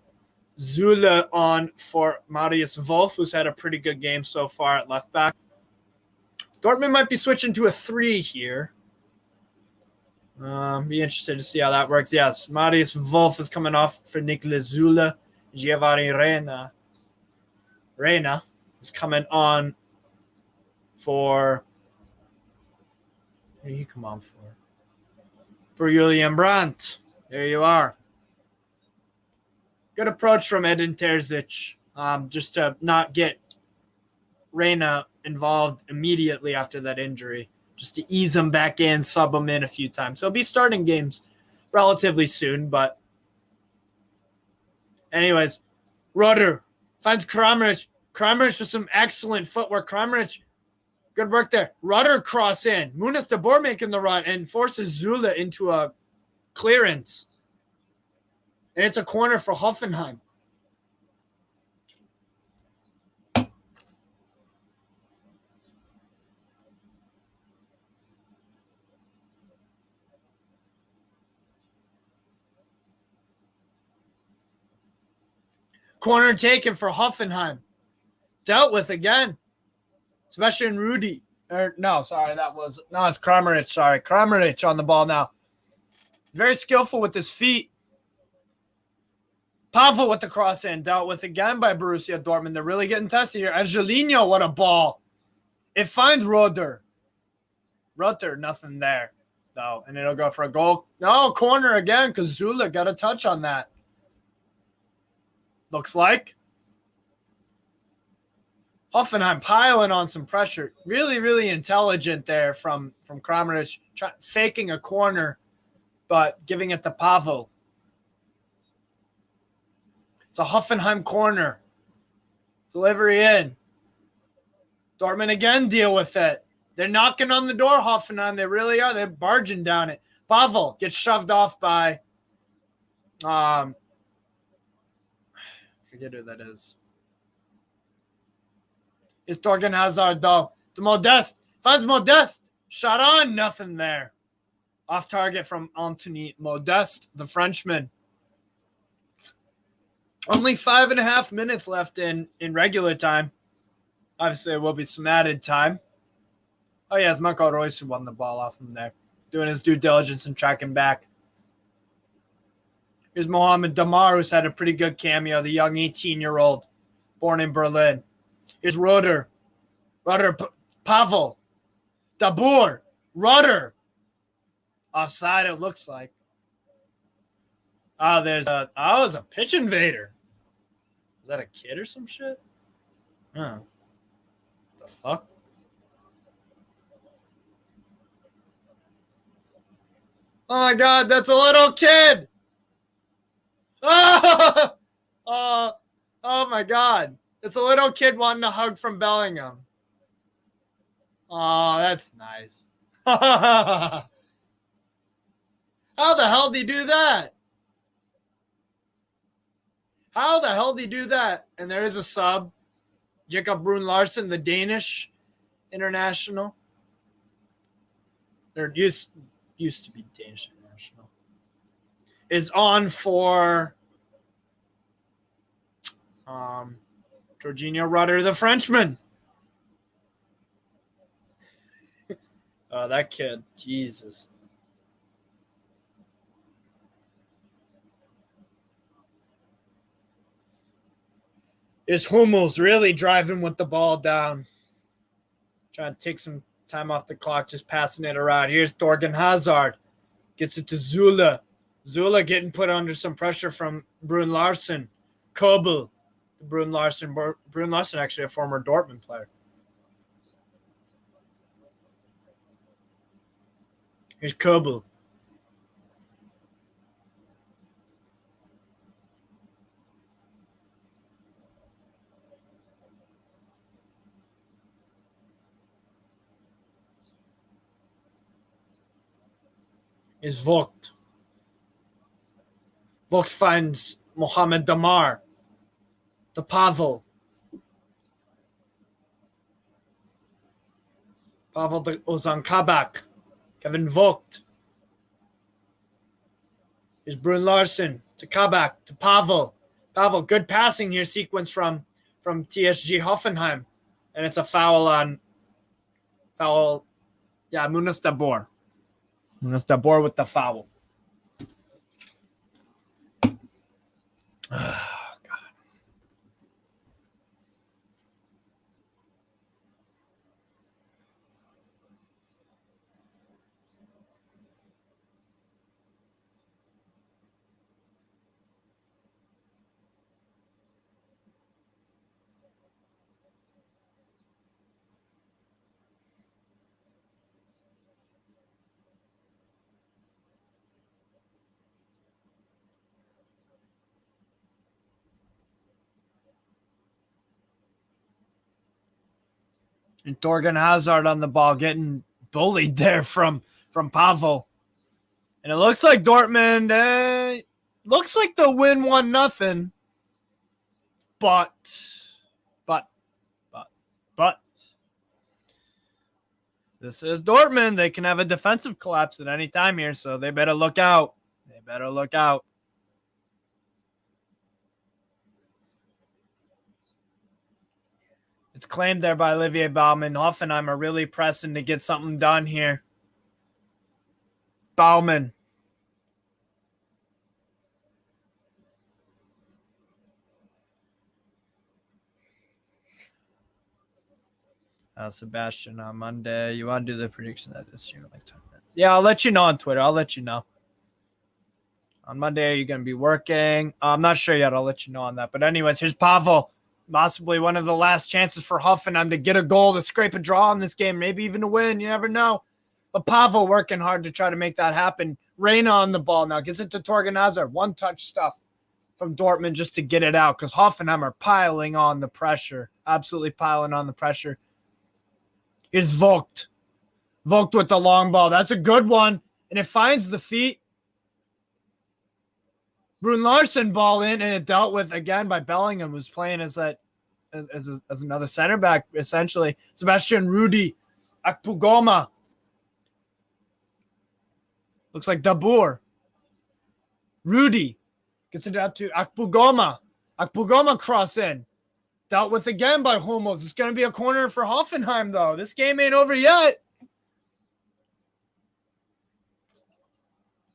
Speaker 1: Süle on for Marius Wolf, who's had a pretty good game so far at left back. Dortmund might be switching to a 3 here. Be interested to see how that works. Yes, Marius Wolf is coming off for Niklas Süle. Giovanni Reyna is coming on for... Who did he come on for? For Julian Brandt. There you are. Good approach from Edin Terzic, just to not get Reyna involved immediately after that injury, just to ease him back in, sub him in a few times. So he'll be starting games relatively soon, but anyways, Rudder finds Kramaric. Kramaric with some excellent footwork. Kramaric, good work there. Rudder cross in. Munas de Boer making the run and forces Süle into a clearance. And it's a corner for Hoffenheim. Corner taken for Hoffenheim. Dealt with again. Sebastian Rudy. It's Kramaric. Sorry. Kramaric on the ball now. Very skillful with his feet. Pavel with the cross in. Dealt with again by Borussia Dortmund. They're really getting tested here. Angelino, what a ball. It finds Rudder. Nothing there, though. And it'll go for a goal. No, corner again because Süle got a touch on that. Looks like. Hoffenheim piling on some pressure. Really, really intelligent there from Kramaric. Faking a corner, but giving it to Pavel. It's a Hoffenheim corner. Delivery in. Dortmund again deal with it. They're knocking on the door, Hoffenheim. They really are. They're barging down it. Pavel gets shoved off by forget who that is. It's Torgan Hazard, though. To Modeste. Finds Modeste. Shot on. Nothing there. Off target from Anthony Modeste, the Frenchman. Only 5.5 minutes left in regular time. Obviously, there will be some added time. Oh, yeah, it's Marco Reus who won the ball off him there. Doing his due diligence and tracking back. Here's Mohamed Damar, who's had a pretty good cameo, the young 18-year-old, born in Berlin. Here's Rudder. Pavel. Dabur. Rudder. Offside, it looks like. Oh, it's a pitch invader. Is that a kid or some shit? Oh. The fuck? Oh my God, that's a little kid. Oh, oh my God. It's a little kid wanting a hug from Bellingham. Oh, that's nice. How the hell did he do that? How the hell did he do that? And there is a sub. Jacob Brun-Larsen, the Danish international. Or used to be Danish international. Is on for Jorginho Rutter, the Frenchman. Oh, that kid. Jesus. Is Hummels really driving with the ball down? Trying to take some time off the clock, just passing it around. Here's Thorgan Hazard. Gets it to Zula. Zula getting put under some pressure from Brun-Larsen. Kobel. Brun-Larsen actually a former Dortmund player. Here's Kobel. Is Vogt. Vogt finds Mohamed Damar. To Pavel. Pavel to Ozan Kabak. Kevin Vogt. Here's Brun-Larsen to Kabak to Pavel. Pavel, good passing here sequence from Tsg Hoffenheim. And it's a foul. Munas Dabor. Munas Dabor with the foul. And Thorgan Hazard on the ball getting bullied there from Pavel. And it looks like Dortmund looks like they'll win 1-0. But this is Dortmund. They can have a defensive collapse at any time here, so they better look out. It's claimed there by Olivier Baumann. Hoffenheim are really pressing to get something done here. Baumann. Sebastian on Monday. You want to do the prediction of this year in like 10 minutes? Yeah, I'll let you know on Twitter. I'll let you know. On Monday, are you going to be working? I'm not sure yet. I'll let you know on that. But anyways, here's Pavel. Possibly one of the last chances for Hoffenheim to get a goal, to scrape a draw in this game, maybe even to win. You never know. But Pavel working hard to try to make that happen. Reina on the ball now. Gets it to Thorgan Hazard. One-touch stuff from Dortmund just to get it out because Hoffenheim are piling on the pressure. Absolutely piling on the pressure. Here's Vogt. Vogt with the long ball. That's a good one. And it finds the feet. Brun-Larsen ball in, and it dealt with again by Bellingham, who's playing as another center back, essentially. Sebastian Rudy. Akpugoma. Looks like Dabur. Rudy. Gets it out to Akpugoma. Akpugoma cross in. Dealt with again by Hummels. It's going to be a corner for Hoffenheim, though. This game ain't over yet.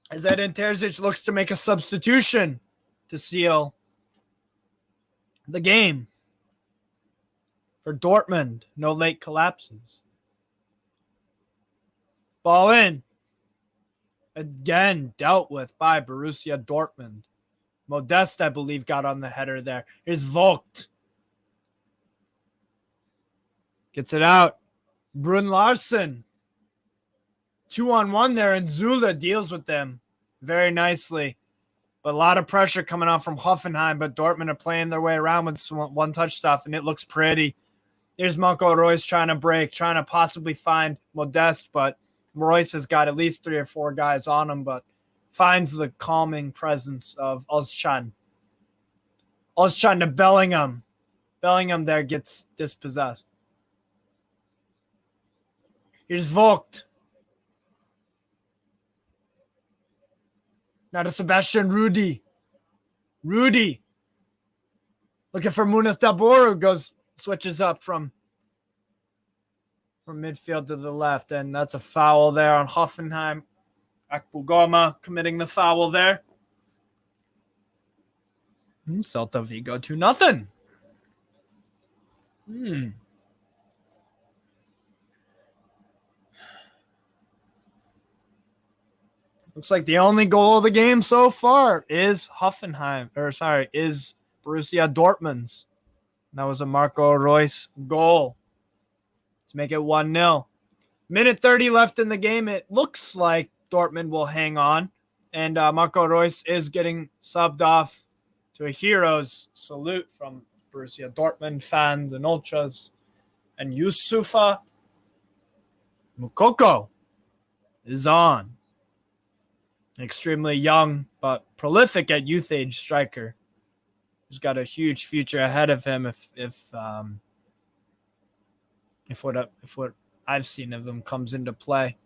Speaker 1: As Edin Terzic looks to make a substitution to seal the game for Dortmund. No late collapses. Ball in. Again, dealt with by Borussia Dortmund. Modeste, I believe, got on the header there. Here's Vogt. Gets it out. Brun-Larsen. 2-on-1 there, and Zula deals with them very nicely. But a lot of pressure coming on from Hoffenheim, but Dortmund are playing their way around with some one-touch stuff, and it looks pretty. There's Marco Reus trying to break, trying to possibly find Modeste, but Reus has got at least 3 or 4 guys on him, but finds the calming presence of Özcan. Özcan to Bellingham. Bellingham there gets dispossessed. Here's Vogt. Now to Sebastian Rudy. Rudy. Looking for Munas Dabur, switches up from midfield to the left. And that's a foul there on Hoffenheim. Akbugoma committing the foul there. Celta Vigo 2-0. Looks like the only goal of the game so far is Borussia Dortmund's. That was a Marco Reus goal to make it 1-0. Minute 30 left in the game. It looks like Dortmund will hang on. And Marco Reus is getting subbed off to a hero's salute from Borussia Dortmund fans and ultras. And Youssoufa Moukoko is on. Extremely young but prolific at youth age striker. He's got a huge future ahead of him if what I've seen of him comes into play.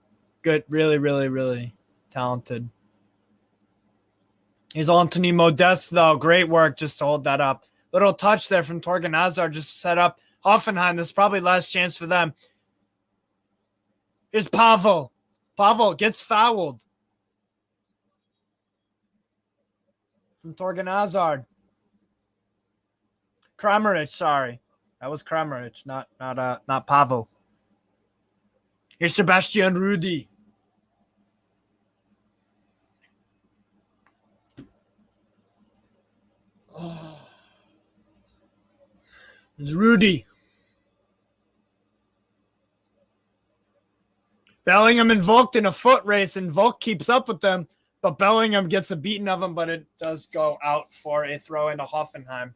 Speaker 1: Good, really, really, really talented. Here's Anthony Modeste, though. Great work just to hold that up. Little touch there from Torgan Hazard just set up Hoffenheim. This is probably last chance for them. Here's Pavel. Pavel gets fouled from Torgan Hazard. Kramaric, sorry. That was Kramaric, not Pavel. Here's Sebastian Rudy. It's Rudy. Bellingham and Volk in a foot race, and Volk keeps up with them, but Bellingham gets a beating of him, but it does go out for a throw into Hoffenheim.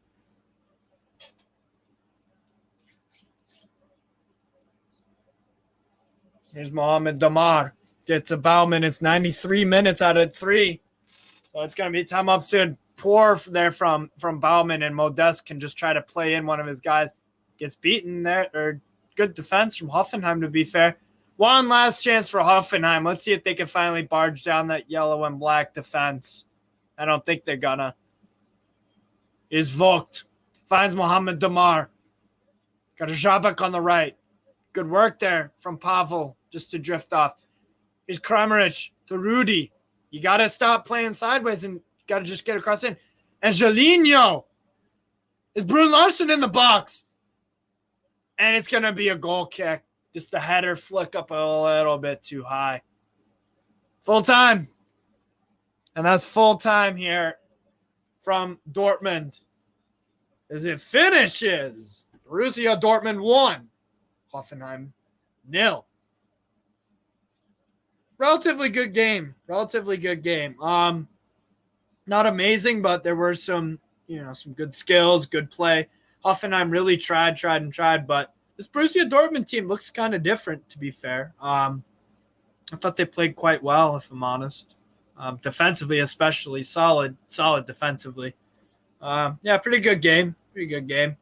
Speaker 1: Here's Mohamed Damar. Gets a Bauman. It's 93 minutes out of 3. So it's going to be time up soon. Poor there from Bauman, and Modeste can just try to play in one of his guys. Gets beaten there. Or good defense from Hoffenheim, to be fair. One last chance for Hoffenheim. Let's see if they can finally barge down that yellow and black defense. I don't think they're gonna. Is Vogt. Finds Mohamed Damar. Got a Jabak on the right. Good work there from Pavel just to drift off. Here's Kramaric to Rudy. You got to stop playing sideways and got to just get across in. And Angelino. Is Brun Larsen in the box? And it's going to be a goal kick. Just the header flick up a little bit too high. Full time. And that's full time here from Dortmund. As it finishes. Borussia Dortmund 1. Hoffenheim 0. Relatively good game. Not amazing, but there were some good skills, good play. Hoffenheim really tried, but this Borussia Dortmund team looks kind of different, to be fair. I thought they played quite well, if I'm honest. Defensively, especially solid defensively. Pretty good game.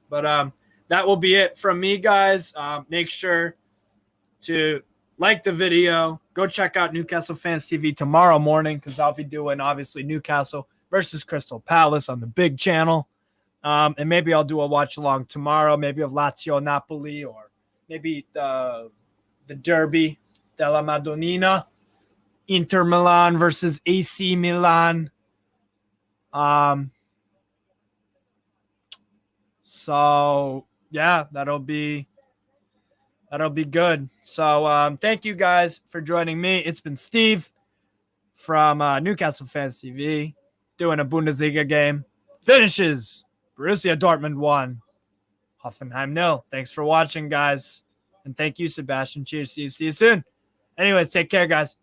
Speaker 1: But that will be it from me, guys. Make sure to like the video. Go check out Newcastle Fans TV tomorrow morning because I'll be doing, obviously, Newcastle versus Crystal Palace on the big channel. And maybe I'll do a watch-along tomorrow, maybe of Lazio Napoli, or maybe the Derby della Madonnina, Inter Milan versus AC Milan. So yeah, that'll be good. So thank you guys for joining me. It's been Steve from Newcastle Fans TV doing a Bundesliga game. Finishes Borussia Dortmund 1, Hoffenheim 0. Thanks for watching, guys. And thank you, Sebastian. Cheers. See you soon. Anyways, take care, guys.